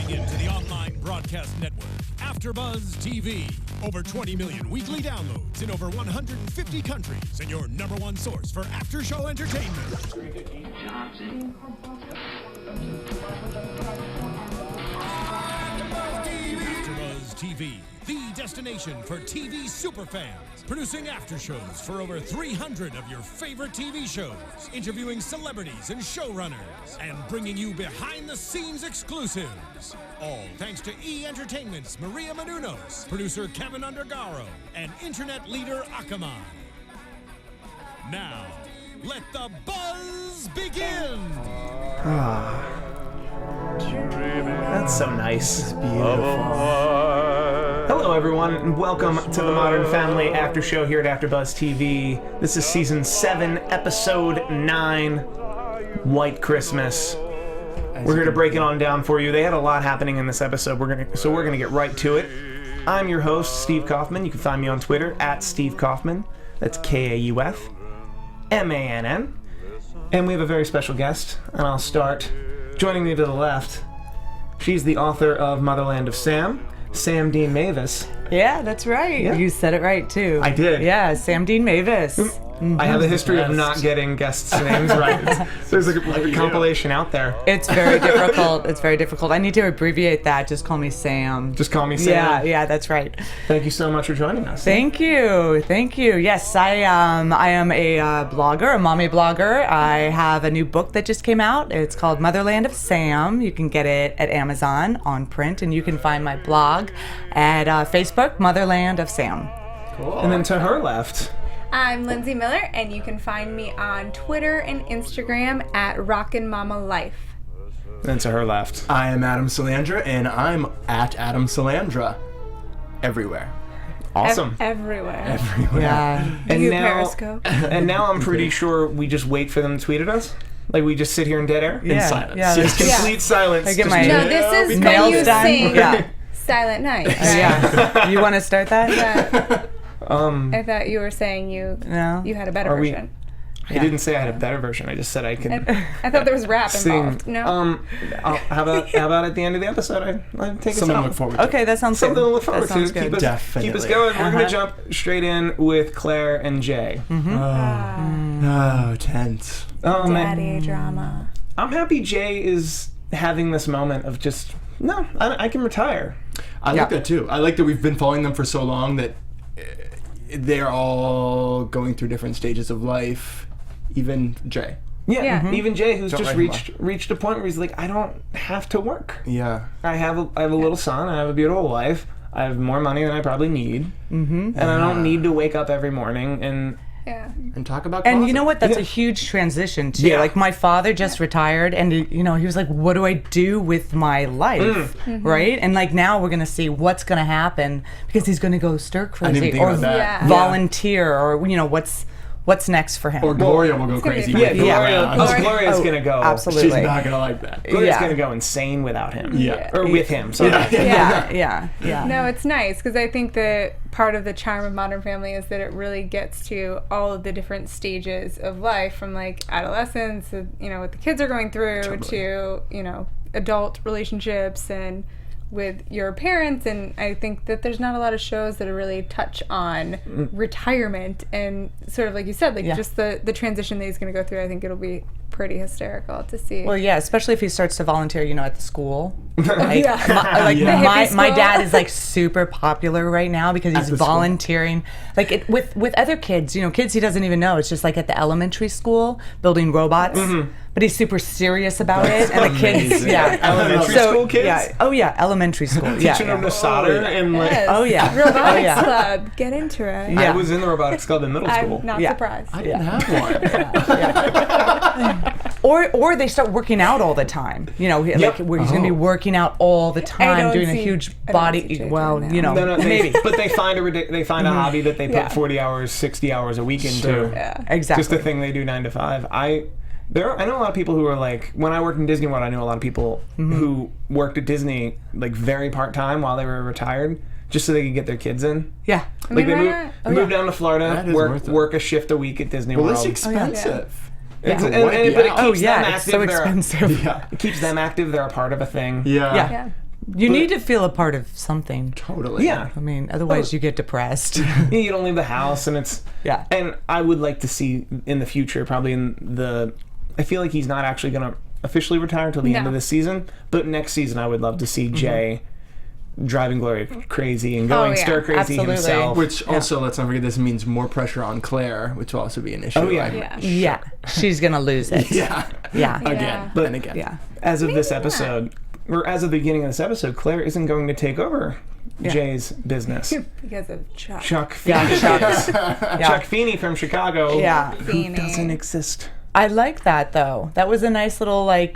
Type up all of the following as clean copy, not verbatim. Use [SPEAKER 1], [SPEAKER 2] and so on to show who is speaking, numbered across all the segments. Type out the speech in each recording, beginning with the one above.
[SPEAKER 1] Tuning in to the online broadcast network, AFTERBUZZ TV. Over 20 million weekly downloads in over 150 countries, and your number one source for after-show entertainment. AFTERBUZZ TV, the destination for TV superfans. Producing after shows for over 300 of your favorite TV shows, interviewing celebrities and showrunners, and bringing you behind-the-scenes exclusives. All thanks to E! Entertainment's Maria Menounos, producer Kevin Undergaro, and internet leader Akamai. Now, let the buzz begin!
[SPEAKER 2] That's so nice. It's beautiful. Hello, everyone, and welcome to the Modern Family After Show here at AfterBuzz TV. This is Season 7, Episode 9, White Christmas. We're here to break it on down for you. They had a lot happening in this episode, so we're gonna get right to it. I'm your host, Steve Kauffman. You can find me on Twitter, @Steve Kauffman. That's Kauffmann. And we have a very special guest, and I'll start. Joining me to the left, she's the author of Motherland of Sam, Sam Deane Mavis.
[SPEAKER 3] Yeah, that's right.
[SPEAKER 2] Yeah.
[SPEAKER 3] You said it right, too.
[SPEAKER 2] I did.
[SPEAKER 3] Yeah, Sam Deane Mavis.
[SPEAKER 2] I have a history of not getting guests' names right. There's like a compilation out there.
[SPEAKER 3] It's very difficult. It's very difficult. I need to abbreviate that. Just call me Sam.
[SPEAKER 2] Just call me Sam.
[SPEAKER 3] Yeah, that's right.
[SPEAKER 2] Thank you so much for joining us.
[SPEAKER 3] Thank you. Yes, I am a blogger, a mommy blogger. I have a new book that just came out. It's called Motherland of Sam. You can get it at Amazon on print, and you can find my blog at Facebook, Motherland of Sam.
[SPEAKER 2] Cool. And then to her left,
[SPEAKER 4] I'm Lindsey Miller, and you can find me on Twitter and Instagram at Rockin' Mama Life.
[SPEAKER 2] and to her left.
[SPEAKER 5] I am Adam Salandra, and I'm at Adam Salandra everywhere.
[SPEAKER 2] Awesome.
[SPEAKER 4] Everywhere.
[SPEAKER 3] Yeah.
[SPEAKER 2] And
[SPEAKER 4] You
[SPEAKER 2] now,
[SPEAKER 4] Periscope.
[SPEAKER 2] and now I'm pretty sure we just wait for them to tweet at us. Like we just sit here in dead air.
[SPEAKER 3] Yeah.
[SPEAKER 5] In silence.
[SPEAKER 3] Yeah,
[SPEAKER 5] Just
[SPEAKER 3] that's-
[SPEAKER 2] Complete silence.
[SPEAKER 3] I get
[SPEAKER 2] Just-
[SPEAKER 3] my-
[SPEAKER 4] No, this is when
[SPEAKER 3] Nails
[SPEAKER 4] you
[SPEAKER 3] done.
[SPEAKER 4] sing
[SPEAKER 3] Yeah.
[SPEAKER 4] Silent Night. Right?
[SPEAKER 3] Yeah. You want to start that?
[SPEAKER 4] I thought you were saying you had a better
[SPEAKER 2] Are we-
[SPEAKER 4] version.
[SPEAKER 2] I didn't say I had a better version. I just said I could
[SPEAKER 4] I thought there was rap
[SPEAKER 2] sing.
[SPEAKER 4] involved. No.
[SPEAKER 2] How about at the end of the episode I take us
[SPEAKER 5] Something to
[SPEAKER 2] out?
[SPEAKER 5] look forward to.
[SPEAKER 3] Okay, that sounds
[SPEAKER 2] Something
[SPEAKER 3] good.
[SPEAKER 2] to look forward
[SPEAKER 3] that sounds
[SPEAKER 2] to.
[SPEAKER 3] good.
[SPEAKER 2] Keep us
[SPEAKER 5] Definitely.
[SPEAKER 2] going. We're gonna jump straight in with Claire and Jay.
[SPEAKER 5] Oh, tense.
[SPEAKER 2] Oh man,
[SPEAKER 4] Daddy drama.
[SPEAKER 2] I'm happy Jay is having this moment of just I can retire.
[SPEAKER 5] I like that too. I like that we've been following them for so long that they're all going through different stages of life. Even Jay.
[SPEAKER 4] Yeah.
[SPEAKER 2] Even Jay, who's
[SPEAKER 5] Don't
[SPEAKER 2] just
[SPEAKER 5] write him
[SPEAKER 2] reached a point where he's like, I don't have to work.
[SPEAKER 5] Yeah.
[SPEAKER 2] I have a little son. I have a beautiful wife. I have more money than I probably need, and I don't need to wake up every morning and.
[SPEAKER 4] Yeah.
[SPEAKER 5] And talk about
[SPEAKER 3] And
[SPEAKER 5] closet.
[SPEAKER 3] you know what? That's
[SPEAKER 2] Yeah.
[SPEAKER 3] a huge transition too.
[SPEAKER 2] Yeah.
[SPEAKER 3] Like my father just retired, and he was like, "What do I do with my life?" Right? And like now we're gonna see what's gonna happen because he's gonna go stir
[SPEAKER 5] didn't even
[SPEAKER 3] crazy
[SPEAKER 5] think
[SPEAKER 3] or
[SPEAKER 5] about that.
[SPEAKER 4] Yeah.
[SPEAKER 3] volunteer or what's next for him.
[SPEAKER 5] Or Gloria will go
[SPEAKER 4] gonna be
[SPEAKER 5] crazy.
[SPEAKER 4] fun.
[SPEAKER 5] with
[SPEAKER 2] Yeah,
[SPEAKER 5] Gloria.
[SPEAKER 2] Gloria's gonna go.
[SPEAKER 3] absolutely.
[SPEAKER 5] She's not gonna like that.
[SPEAKER 2] Gloria's
[SPEAKER 3] Yeah.
[SPEAKER 2] gonna go insane without him.
[SPEAKER 5] Yeah.
[SPEAKER 2] Or with him. Sorry.
[SPEAKER 3] Yeah.
[SPEAKER 4] No, it's nice because I think that part of the charm of Modern Family is that it really gets to all of the different stages of life, from like adolescence, what the kids are going through, to adult relationships and with your parents. And I think that there's not a lot of shows that really touch on retirement and sort of like you said, like just the transition that he's going to go through. I think it'll be pretty hysterical to see.
[SPEAKER 3] Well, yeah, especially if he starts to volunteer, at the school. Like,
[SPEAKER 4] Yeah.
[SPEAKER 3] my
[SPEAKER 4] The hippie
[SPEAKER 3] my
[SPEAKER 4] school.
[SPEAKER 3] dad is like super popular right now because he's
[SPEAKER 5] the school.
[SPEAKER 3] volunteering, like with other kids. Kids he doesn't even know. It's just like at the elementary school building robots. But he's super serious about it, and the kids,
[SPEAKER 5] amazing.
[SPEAKER 2] Elementary school kids?
[SPEAKER 3] Yeah. Oh yeah, elementary school. Yeah.
[SPEAKER 2] Teaching them to solder and like.
[SPEAKER 4] Yes.
[SPEAKER 3] Oh yeah.
[SPEAKER 4] Robotics
[SPEAKER 3] Oh, yeah.
[SPEAKER 4] Club, get into it.
[SPEAKER 3] Yeah.
[SPEAKER 2] I was in the robotics club in middle school.
[SPEAKER 4] I'm not
[SPEAKER 3] Yeah.
[SPEAKER 4] surprised.
[SPEAKER 5] I didn't have one.
[SPEAKER 3] Or they start working out all the time. Like where he's going to be working out all the time, doing a huge
[SPEAKER 4] I don't
[SPEAKER 3] body.
[SPEAKER 4] see Jay
[SPEAKER 3] Well,
[SPEAKER 4] doing that.
[SPEAKER 2] No,
[SPEAKER 3] maybe.
[SPEAKER 2] But they find a hobby that they put
[SPEAKER 4] Yeah.
[SPEAKER 2] 40 hours, 60 hours a week into.
[SPEAKER 5] Sure.
[SPEAKER 4] Yeah.
[SPEAKER 3] Exactly.
[SPEAKER 2] Just the thing they do 9 to 5. I know a lot of people who are like, when I worked in Disney World, I knew a lot of people who worked at Disney like very part-time while they were retired, just so they could get their kids in.
[SPEAKER 3] Yeah.
[SPEAKER 2] Like they
[SPEAKER 4] why
[SPEAKER 2] moved,
[SPEAKER 4] not?
[SPEAKER 2] they moved down to Florida,
[SPEAKER 5] That is worth it.
[SPEAKER 2] work a shift a week at Disney
[SPEAKER 5] Well,
[SPEAKER 2] World.
[SPEAKER 5] it's expensive.
[SPEAKER 2] It's-
[SPEAKER 5] Yeah.
[SPEAKER 2] and- but it keeps
[SPEAKER 3] Oh yeah,
[SPEAKER 2] them
[SPEAKER 3] it's
[SPEAKER 2] active.
[SPEAKER 3] so
[SPEAKER 2] They're-
[SPEAKER 3] expensive.
[SPEAKER 5] Yeah.
[SPEAKER 2] It keeps them active. They're a part of a thing.
[SPEAKER 5] Yeah.
[SPEAKER 3] Yeah.
[SPEAKER 4] Yeah.
[SPEAKER 3] You need to feel a part of something.
[SPEAKER 5] Totally.
[SPEAKER 2] Yeah.
[SPEAKER 3] I mean, otherwise you get depressed.
[SPEAKER 2] You don't leave the house, and it's
[SPEAKER 3] Yeah.
[SPEAKER 2] And I would like to see in the future, probably I feel like he's not actually going to officially retire until the end of this season, but next season I would love to see Jay driving Gloria crazy and going stir crazy
[SPEAKER 3] Absolutely.
[SPEAKER 2] himself.
[SPEAKER 5] Which also, let's not forget, this means more pressure on Claire, which will also be an issue.
[SPEAKER 2] Oh, yeah.
[SPEAKER 5] right?
[SPEAKER 3] Yeah. She's gonna lose it.
[SPEAKER 5] Yeah.
[SPEAKER 3] Yeah.
[SPEAKER 5] Again.
[SPEAKER 2] But
[SPEAKER 5] and again.
[SPEAKER 3] Yeah.
[SPEAKER 2] as of this episode, or as of the beginning of this episode, Claire isn't going to take over Jay's business.
[SPEAKER 4] Because of Chuck.
[SPEAKER 2] Chuck Feeney.
[SPEAKER 3] Yeah.
[SPEAKER 2] Chuck Feeney from Chicago.
[SPEAKER 3] Yeah.
[SPEAKER 2] Who doesn't exist.
[SPEAKER 3] I like that though. That was a nice little I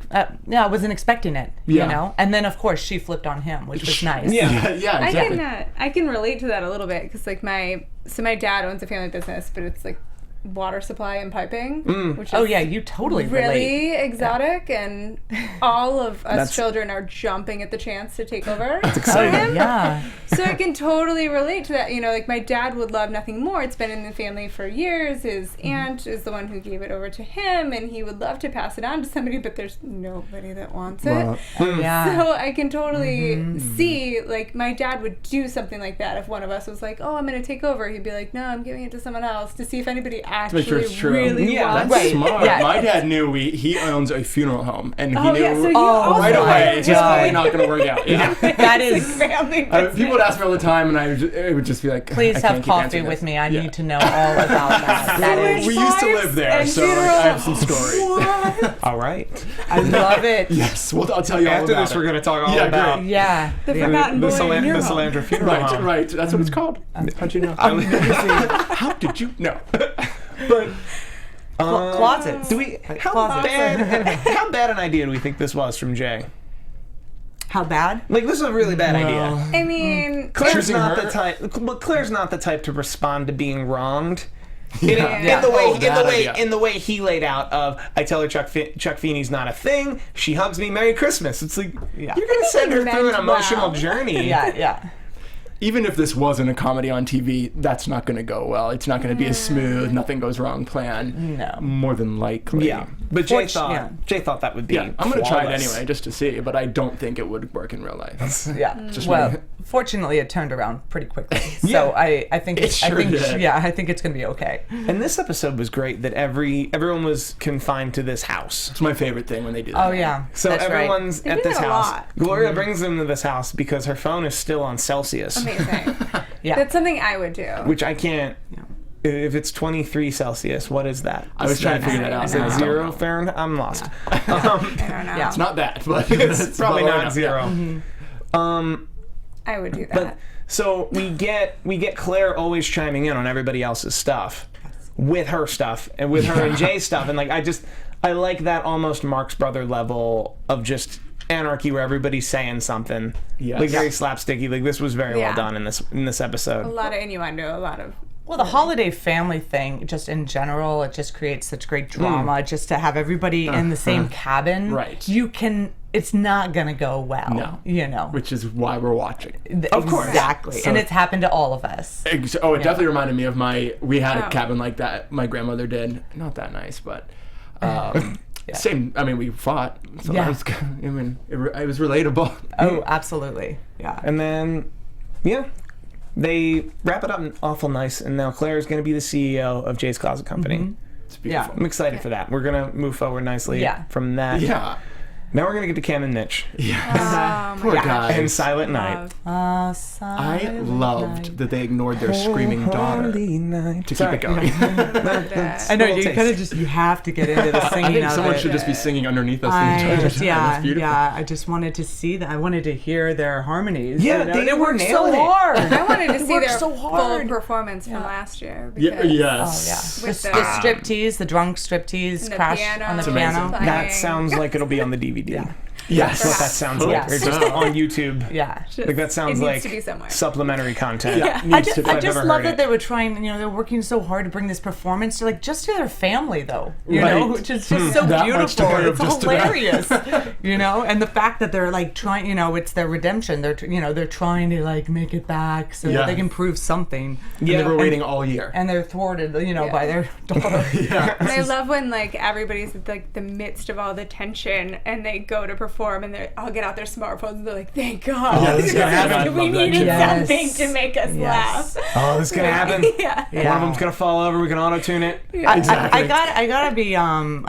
[SPEAKER 3] wasn't expecting it.
[SPEAKER 5] Yeah.
[SPEAKER 3] You know. And then of course she flipped on him, which was nice.
[SPEAKER 2] Yeah.
[SPEAKER 5] Yeah, exactly.
[SPEAKER 4] I can relate to that a little bit because like my dad owns a family business, but it's like water supply and piping, which is
[SPEAKER 3] Oh yeah, you totally relate.
[SPEAKER 4] really exotic, and all of us children are jumping at the chance to take over for him.
[SPEAKER 3] Yeah.
[SPEAKER 4] So I can totally relate to that. You know, like my dad would love nothing more. It's been in the family for years. His aunt is the one who gave it over to him, and he would love to pass it on to somebody, but there's nobody that wants it.
[SPEAKER 3] Yeah.
[SPEAKER 4] So I can totally see, like, my dad would do something like that if one of us was like, oh, I'm going to take over. He'd be like, no, I'm giving it to someone else, to see if anybody actually
[SPEAKER 5] sure it's true.
[SPEAKER 4] really
[SPEAKER 5] That's
[SPEAKER 4] wants it.
[SPEAKER 5] smart.
[SPEAKER 3] Yeah.
[SPEAKER 5] My dad knew he owns a funeral home, and he
[SPEAKER 4] Oh,
[SPEAKER 5] knew
[SPEAKER 4] yeah, so you
[SPEAKER 5] right
[SPEAKER 4] also
[SPEAKER 5] away
[SPEAKER 3] my
[SPEAKER 5] it's just probably
[SPEAKER 3] God.
[SPEAKER 5] not going to work out. Yeah.
[SPEAKER 3] That is.
[SPEAKER 4] Family
[SPEAKER 5] People would ask me all the time, and it would just be like,
[SPEAKER 3] Please
[SPEAKER 5] I
[SPEAKER 3] have
[SPEAKER 5] can't keep
[SPEAKER 3] coffee
[SPEAKER 5] answering
[SPEAKER 3] with
[SPEAKER 5] this.
[SPEAKER 3] me. I
[SPEAKER 5] Yeah.
[SPEAKER 3] need to know all about that. That is.
[SPEAKER 5] We used to live there,
[SPEAKER 4] and
[SPEAKER 5] so like, I have some stories.
[SPEAKER 2] All right.
[SPEAKER 3] I love it.
[SPEAKER 5] Yes, well, I'll tell you all
[SPEAKER 2] After
[SPEAKER 5] about
[SPEAKER 2] this,
[SPEAKER 5] it.
[SPEAKER 2] we're going to talk all
[SPEAKER 5] Yeah,
[SPEAKER 2] about
[SPEAKER 5] great.
[SPEAKER 3] Yeah.
[SPEAKER 4] The forgotten
[SPEAKER 2] the
[SPEAKER 4] boy in your home.
[SPEAKER 2] Salandra funeral
[SPEAKER 5] Right,
[SPEAKER 2] home.
[SPEAKER 5] right. That's what it's called. How'd you know? How did you know?
[SPEAKER 2] But
[SPEAKER 3] Closets.
[SPEAKER 2] how bad an idea do we think this was from Jay?
[SPEAKER 3] How bad?
[SPEAKER 2] Like, this is a really bad idea.
[SPEAKER 4] I mean,
[SPEAKER 2] Claire's
[SPEAKER 5] Choosing
[SPEAKER 2] not
[SPEAKER 5] her?
[SPEAKER 2] the type. But Claire's not the type to respond to being wronged.
[SPEAKER 5] Yeah.
[SPEAKER 2] In the way he laid out of, I tell her Chuck Feeney's not a thing. She hugs me, Merry Christmas. It's like you're gonna send her through an emotional journey.
[SPEAKER 3] Yeah.
[SPEAKER 5] Even if this wasn't a comedy on TV, that's not going to go well. It's not going to be a smooth, nothing goes wrong plan.
[SPEAKER 3] No.
[SPEAKER 5] More than likely.
[SPEAKER 2] Yeah. But Jay thought that would be.
[SPEAKER 5] Yeah, I'm going to try it
[SPEAKER 2] flawless.
[SPEAKER 5] anyway, just to see, but I don't think it would work in real life.
[SPEAKER 3] Yeah.
[SPEAKER 5] Just
[SPEAKER 3] Well,
[SPEAKER 5] really-
[SPEAKER 3] fortunately, it turned around pretty quickly.
[SPEAKER 2] Yeah.
[SPEAKER 3] So I think
[SPEAKER 5] It sure did.
[SPEAKER 3] I think it's gonna be okay.
[SPEAKER 2] And this episode was great that everyone was confined to this house.
[SPEAKER 5] It's my favorite thing when they do that.
[SPEAKER 3] Oh yeah.
[SPEAKER 2] So
[SPEAKER 3] That's right.
[SPEAKER 2] everyone's
[SPEAKER 4] They
[SPEAKER 2] at
[SPEAKER 4] do
[SPEAKER 2] this
[SPEAKER 4] that a
[SPEAKER 2] house.
[SPEAKER 4] lot.
[SPEAKER 2] Gloria brings them to this house because her phone is still on Celsius,
[SPEAKER 4] amazing.
[SPEAKER 3] Yeah.
[SPEAKER 4] That's something I would do.
[SPEAKER 2] which I can't. If it's 23 Celsius, what is that?
[SPEAKER 5] I was trying to figure that out.
[SPEAKER 2] Is
[SPEAKER 5] I
[SPEAKER 2] it
[SPEAKER 5] don't
[SPEAKER 2] zero
[SPEAKER 5] know.
[SPEAKER 2] Fahrenheit? I'm lost.
[SPEAKER 4] I don't know.
[SPEAKER 3] Yeah.
[SPEAKER 5] It's not that, but
[SPEAKER 2] It's probably
[SPEAKER 5] below
[SPEAKER 2] not
[SPEAKER 5] enough.
[SPEAKER 2] zero.
[SPEAKER 4] I would do that.
[SPEAKER 2] But so we get Claire always chiming in on everybody else's stuff, with her stuff and with her and Jay's stuff, and like I like that almost Marx Brother level of just anarchy where everybody's saying something,
[SPEAKER 5] Yes.
[SPEAKER 2] like very slapsticky. Like this was very well
[SPEAKER 4] Yeah.
[SPEAKER 2] done in this
[SPEAKER 4] a
[SPEAKER 2] episode.
[SPEAKER 4] lot of innuendo, a lot of.
[SPEAKER 3] Well, the holiday family thing, just in general, it just creates such great drama. Just to have everybody in the same cabin,
[SPEAKER 5] Right.
[SPEAKER 3] It's not gonna go well.
[SPEAKER 5] No.
[SPEAKER 3] You know.
[SPEAKER 5] Which is why we're watching.
[SPEAKER 2] Of course.
[SPEAKER 3] Exactly.
[SPEAKER 5] So-
[SPEAKER 3] and it's happened to all of us.
[SPEAKER 5] Oh, it definitely reminded me of we had a
[SPEAKER 4] Oh.
[SPEAKER 5] cabin like that. My grandmother did. Not that nice, but same. I mean, we fought. So
[SPEAKER 3] Yeah.
[SPEAKER 5] that was, I mean, it was relatable.
[SPEAKER 3] Oh, absolutely. Yeah.
[SPEAKER 2] And then, they wrap it up awful nice, and now Claire is going to be the CEO of Jay's Closet Company.
[SPEAKER 5] It's beautiful.
[SPEAKER 2] I'm excited for that. We're going to move forward nicely from that.
[SPEAKER 5] Yeah.
[SPEAKER 2] Now we're going to get to Cam and Mitch
[SPEAKER 5] Poor guys.
[SPEAKER 2] and Silent Night.
[SPEAKER 5] I loved that they ignored their screaming daughter to keep it going.
[SPEAKER 3] I know
[SPEAKER 2] Little taste.
[SPEAKER 3] you have to get into the singing
[SPEAKER 5] I think
[SPEAKER 3] of
[SPEAKER 5] someone
[SPEAKER 3] it.
[SPEAKER 5] should just be singing underneath us. the
[SPEAKER 3] I
[SPEAKER 5] entire
[SPEAKER 3] just,
[SPEAKER 5] time. That's beautiful.
[SPEAKER 3] I just wanted to see that. I wanted to hear their harmonies.
[SPEAKER 2] Yeah,
[SPEAKER 3] you know?
[SPEAKER 2] they were
[SPEAKER 3] worked
[SPEAKER 2] nailing
[SPEAKER 3] so
[SPEAKER 2] it.
[SPEAKER 3] hard.
[SPEAKER 4] I wanted to see
[SPEAKER 3] worked
[SPEAKER 4] their
[SPEAKER 3] so
[SPEAKER 4] full
[SPEAKER 3] hard.
[SPEAKER 4] performance from last year.
[SPEAKER 5] Yeah,
[SPEAKER 4] Because
[SPEAKER 5] yes.
[SPEAKER 3] The
[SPEAKER 4] With the-
[SPEAKER 3] striptease, the drunk striptease
[SPEAKER 4] And the
[SPEAKER 3] crash
[SPEAKER 4] piano.
[SPEAKER 3] on the
[SPEAKER 4] It's
[SPEAKER 3] piano.
[SPEAKER 5] amazing.
[SPEAKER 2] That sounds like it'll be on the DVD.
[SPEAKER 5] Yes.
[SPEAKER 2] That's what that sounds like.
[SPEAKER 3] Yes.
[SPEAKER 2] Or just on YouTube.
[SPEAKER 3] Yeah.
[SPEAKER 2] Like that sounds
[SPEAKER 4] it needs
[SPEAKER 2] like
[SPEAKER 4] to be somewhere.
[SPEAKER 2] supplementary content.
[SPEAKER 5] Yeah.
[SPEAKER 3] I
[SPEAKER 5] Needs
[SPEAKER 3] just,
[SPEAKER 5] to be.
[SPEAKER 3] I
[SPEAKER 2] I've
[SPEAKER 3] just
[SPEAKER 2] never
[SPEAKER 3] love
[SPEAKER 2] heard
[SPEAKER 3] that
[SPEAKER 2] it.
[SPEAKER 3] they were trying, they're working so hard to bring this performance to just to their family though,
[SPEAKER 5] Right.
[SPEAKER 3] which is just so
[SPEAKER 5] That much to
[SPEAKER 3] beautiful.
[SPEAKER 5] her
[SPEAKER 3] It's
[SPEAKER 5] just to them.
[SPEAKER 3] hilarious, and the fact that they're like trying, it's their redemption. They're, they're trying to like make it back so
[SPEAKER 5] Yeah.
[SPEAKER 3] that they can prove something.
[SPEAKER 5] And they were waiting all year.
[SPEAKER 3] And they're thwarted, by their daughter.
[SPEAKER 5] Yeah.
[SPEAKER 4] And I love when like everybody's at like the midst of all the tension and they go to perform perform and they all get out their smartphones and they're like, thank God.
[SPEAKER 5] Yeah, this is gonna happen.
[SPEAKER 4] We needed
[SPEAKER 3] Yes.
[SPEAKER 4] something to make us laugh.
[SPEAKER 2] Oh, this is gonna happen.
[SPEAKER 4] Yeah.
[SPEAKER 2] One of them's gonna fall over. We can auto tune it.
[SPEAKER 3] I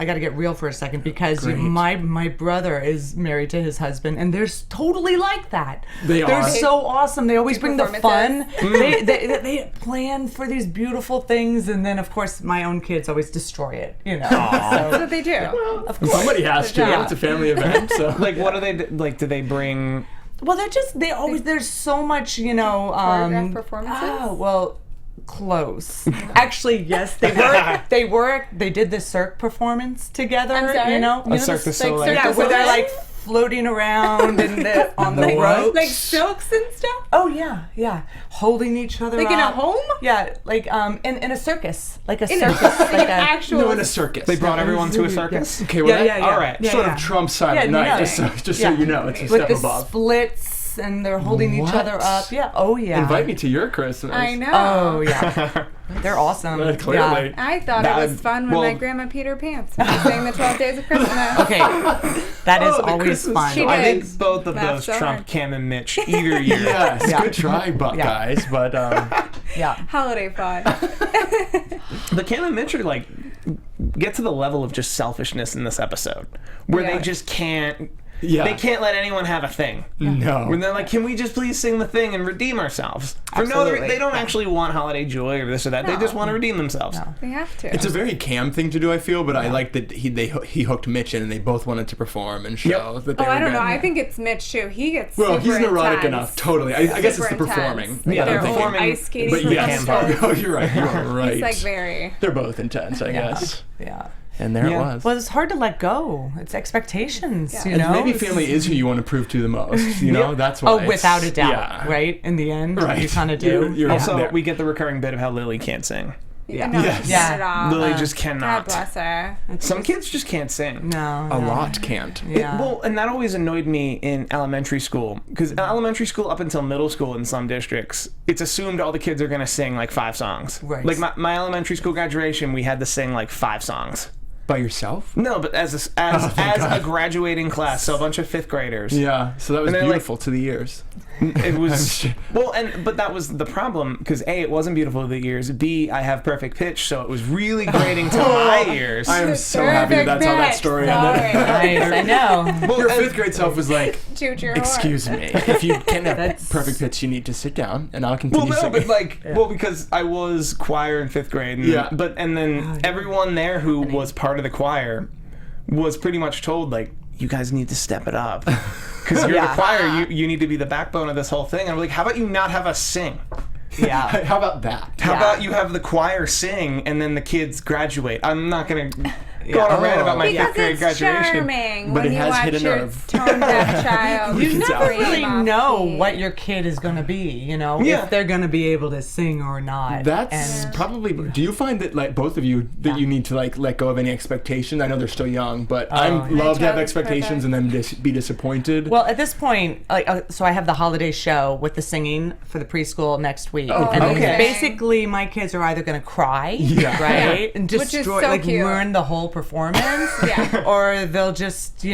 [SPEAKER 3] gotta get real for a second because my brother is married to his husband and they're totally like that. They're so awesome. They always bring the fun. They plan for these beautiful things, and then of course my own kids always destroy it. You know,
[SPEAKER 4] That's what they do.
[SPEAKER 3] of course.
[SPEAKER 5] Somebody has to.
[SPEAKER 3] Yeah.
[SPEAKER 5] It's a family event. So
[SPEAKER 2] Like, what do they like? Do they bring?
[SPEAKER 3] Well, they always there's so much,
[SPEAKER 4] Choreographed performances?
[SPEAKER 3] Oh, well, close. Actually, yes, they did the Cirque performance together.
[SPEAKER 4] I'm sorry?
[SPEAKER 3] You know
[SPEAKER 2] Cirque du
[SPEAKER 3] the-
[SPEAKER 2] Soleil.
[SPEAKER 3] Yeah, where they're like floating around and on the ropes.
[SPEAKER 4] Like silks and stuff?
[SPEAKER 3] Oh yeah, holding each other
[SPEAKER 4] Like
[SPEAKER 3] up.
[SPEAKER 4] in a home?
[SPEAKER 3] Yeah, like in a circus, like a
[SPEAKER 4] In
[SPEAKER 3] circus,
[SPEAKER 4] like
[SPEAKER 3] like
[SPEAKER 4] an actual...
[SPEAKER 5] no, in a circus.
[SPEAKER 2] They brought everyone to a circus.
[SPEAKER 5] Okay, well,
[SPEAKER 3] Yeah.
[SPEAKER 5] all right.
[SPEAKER 3] Yeah,
[SPEAKER 5] Sort
[SPEAKER 3] yeah.
[SPEAKER 5] of Trump Silent
[SPEAKER 3] Yeah,
[SPEAKER 5] Night,
[SPEAKER 3] no.
[SPEAKER 5] just so you know, it's a
[SPEAKER 3] with
[SPEAKER 5] step
[SPEAKER 3] the
[SPEAKER 5] above.
[SPEAKER 3] splits and they're holding each
[SPEAKER 5] What?
[SPEAKER 3] other up. Yeah. Oh yeah.
[SPEAKER 5] Invite me to your Christmas.
[SPEAKER 4] I know.
[SPEAKER 3] Oh yeah. They're awesome.
[SPEAKER 5] Clearly.
[SPEAKER 3] Yeah.
[SPEAKER 4] I thought
[SPEAKER 2] That
[SPEAKER 4] it was
[SPEAKER 2] would-
[SPEAKER 4] fun when
[SPEAKER 2] well-
[SPEAKER 4] my grandma peed her pants when she sang the 12 Days of Christmas.
[SPEAKER 3] Okay, that is
[SPEAKER 5] Oh, the
[SPEAKER 3] always
[SPEAKER 5] Christmas
[SPEAKER 3] fun.
[SPEAKER 4] She
[SPEAKER 2] I
[SPEAKER 4] did.
[SPEAKER 2] think both of
[SPEAKER 4] Laughed
[SPEAKER 2] those
[SPEAKER 4] so
[SPEAKER 2] trump
[SPEAKER 4] hard.
[SPEAKER 2] Cam and Mitch either year.
[SPEAKER 5] Yes,
[SPEAKER 3] Yeah.
[SPEAKER 5] good try, guys. But
[SPEAKER 3] Yeah.
[SPEAKER 4] Holiday fun.
[SPEAKER 2] The Cam and Mitch are like get to the level of just selfishness in this episode, where
[SPEAKER 4] Yeah.
[SPEAKER 2] they just can't.
[SPEAKER 5] yeah,
[SPEAKER 2] They can't let anyone have a thing.
[SPEAKER 5] No.
[SPEAKER 2] When they're like, can we just please sing the thing and redeem ourselves? For no,
[SPEAKER 3] Absolutely.
[SPEAKER 2] they don't actually want holiday joy or this or that. They just want to redeem themselves.
[SPEAKER 3] No.
[SPEAKER 4] They have to.
[SPEAKER 5] It's a very Cam thing to do, I feel, but I like that he hooked Mitch in and they both wanted to perform and show that they were
[SPEAKER 4] I don't know.
[SPEAKER 5] good.
[SPEAKER 4] I think it's Mitch too. He gets
[SPEAKER 5] Well,
[SPEAKER 4] super
[SPEAKER 5] he's neurotic
[SPEAKER 4] intense.
[SPEAKER 5] enough, totally. I guess it's the
[SPEAKER 4] Super
[SPEAKER 5] performing.
[SPEAKER 4] intense.
[SPEAKER 2] Yeah,
[SPEAKER 4] Their
[SPEAKER 2] the
[SPEAKER 4] own
[SPEAKER 2] performing-
[SPEAKER 4] ice skating.
[SPEAKER 5] But yes,
[SPEAKER 4] performances.
[SPEAKER 5] oh, you're right. You are right.
[SPEAKER 4] He's like very.
[SPEAKER 5] They're both intense, I guess.
[SPEAKER 3] Yeah.
[SPEAKER 5] And there
[SPEAKER 2] Yeah.
[SPEAKER 5] it was.
[SPEAKER 3] Well, it's hard to let go. It's expectations,
[SPEAKER 4] Yeah.
[SPEAKER 3] you
[SPEAKER 5] And
[SPEAKER 3] know?
[SPEAKER 5] maybe
[SPEAKER 3] It's-
[SPEAKER 5] family is who you want to prove to the most. You know, that's why.
[SPEAKER 3] Oh,
[SPEAKER 5] it's-
[SPEAKER 3] without a doubt,
[SPEAKER 5] yeah.
[SPEAKER 3] right? In the end,
[SPEAKER 5] Right.
[SPEAKER 3] you kind of do.
[SPEAKER 5] You're
[SPEAKER 2] Also,
[SPEAKER 5] there.
[SPEAKER 2] we get the recurring bit of how Lily can't sing.
[SPEAKER 3] Yeah.
[SPEAKER 4] No,
[SPEAKER 5] Yes.
[SPEAKER 3] Yeah.
[SPEAKER 4] not at all.
[SPEAKER 2] Lily just
[SPEAKER 4] God
[SPEAKER 2] cannot.
[SPEAKER 4] bless her.
[SPEAKER 2] Some kids just can't sing.
[SPEAKER 3] No.
[SPEAKER 5] A lot can't.
[SPEAKER 3] Yeah.
[SPEAKER 2] Well, and that always annoyed me in elementary school. Because elementary school up until middle school in some districts, it's assumed all the kids are going to sing like 5 songs.
[SPEAKER 3] Right.
[SPEAKER 2] Like my elementary school graduation, we had to sing like 5 songs.
[SPEAKER 5] By yourself?
[SPEAKER 2] No, but as a graduating class, so a bunch of 5th graders.
[SPEAKER 5] Yeah. So that was
[SPEAKER 2] And they're
[SPEAKER 5] beautiful to the ears.
[SPEAKER 2] It was well, but that was the problem because A, it wasn't beautiful to the ears. B, I have perfect pitch, so it was really grating to my ears.
[SPEAKER 5] I am so happy that that's how that story ended.
[SPEAKER 3] Nice, I know.
[SPEAKER 5] Your 5th grade self was like,
[SPEAKER 4] Toot your horn.
[SPEAKER 5] excuse me, if you can't have
[SPEAKER 3] That's-
[SPEAKER 5] perfect pitch, you need to sit down and I'll
[SPEAKER 2] Well,
[SPEAKER 5] continue
[SPEAKER 2] no,
[SPEAKER 5] singing.
[SPEAKER 2] but like, well, because I was choir in 5th grade, and,
[SPEAKER 5] Yeah.
[SPEAKER 2] and then everyone there who was part of the choir was pretty much told like, you guys need to step it up because you're
[SPEAKER 3] Yeah.
[SPEAKER 2] the choir. You need to be the backbone of this whole thing. And I'm like, how about you not have us sing?
[SPEAKER 3] Yeah.
[SPEAKER 5] How about that?
[SPEAKER 2] How
[SPEAKER 3] Yeah.
[SPEAKER 2] about you have the choir sing and then the kids graduate? I'm not gonna go on a rant about my
[SPEAKER 4] Because
[SPEAKER 2] 5th grade
[SPEAKER 4] it's
[SPEAKER 2] graduation.
[SPEAKER 4] charming
[SPEAKER 5] But
[SPEAKER 4] when
[SPEAKER 5] it
[SPEAKER 4] you
[SPEAKER 5] has
[SPEAKER 4] watch
[SPEAKER 5] hit a
[SPEAKER 4] your
[SPEAKER 5] nerve.
[SPEAKER 4] tone-deaf child.
[SPEAKER 3] You
[SPEAKER 5] can
[SPEAKER 3] never
[SPEAKER 5] tell.
[SPEAKER 3] really
[SPEAKER 4] Off
[SPEAKER 3] know
[SPEAKER 4] key.
[SPEAKER 3] what your kid is going to be, you know,
[SPEAKER 2] Yeah.
[SPEAKER 3] if they're going to be able to sing or not.
[SPEAKER 5] That's
[SPEAKER 3] And-
[SPEAKER 5] probably. Do you find that like both of you that you need to like let go of any expectation? I know they're still young, but I love to have
[SPEAKER 4] child's
[SPEAKER 5] expectations and then be disappointed.
[SPEAKER 3] Well, at this point, so I have the holiday show with the singing for the preschool next week,
[SPEAKER 5] Oh,
[SPEAKER 3] and
[SPEAKER 2] okay.
[SPEAKER 3] basically my kids are either going to cry,
[SPEAKER 5] Yeah.
[SPEAKER 3] right, and
[SPEAKER 4] Which is
[SPEAKER 3] destroy,
[SPEAKER 4] so
[SPEAKER 3] like
[SPEAKER 4] cute.
[SPEAKER 3] ruin the whole performance,
[SPEAKER 4] Yeah.
[SPEAKER 3] or they'll just,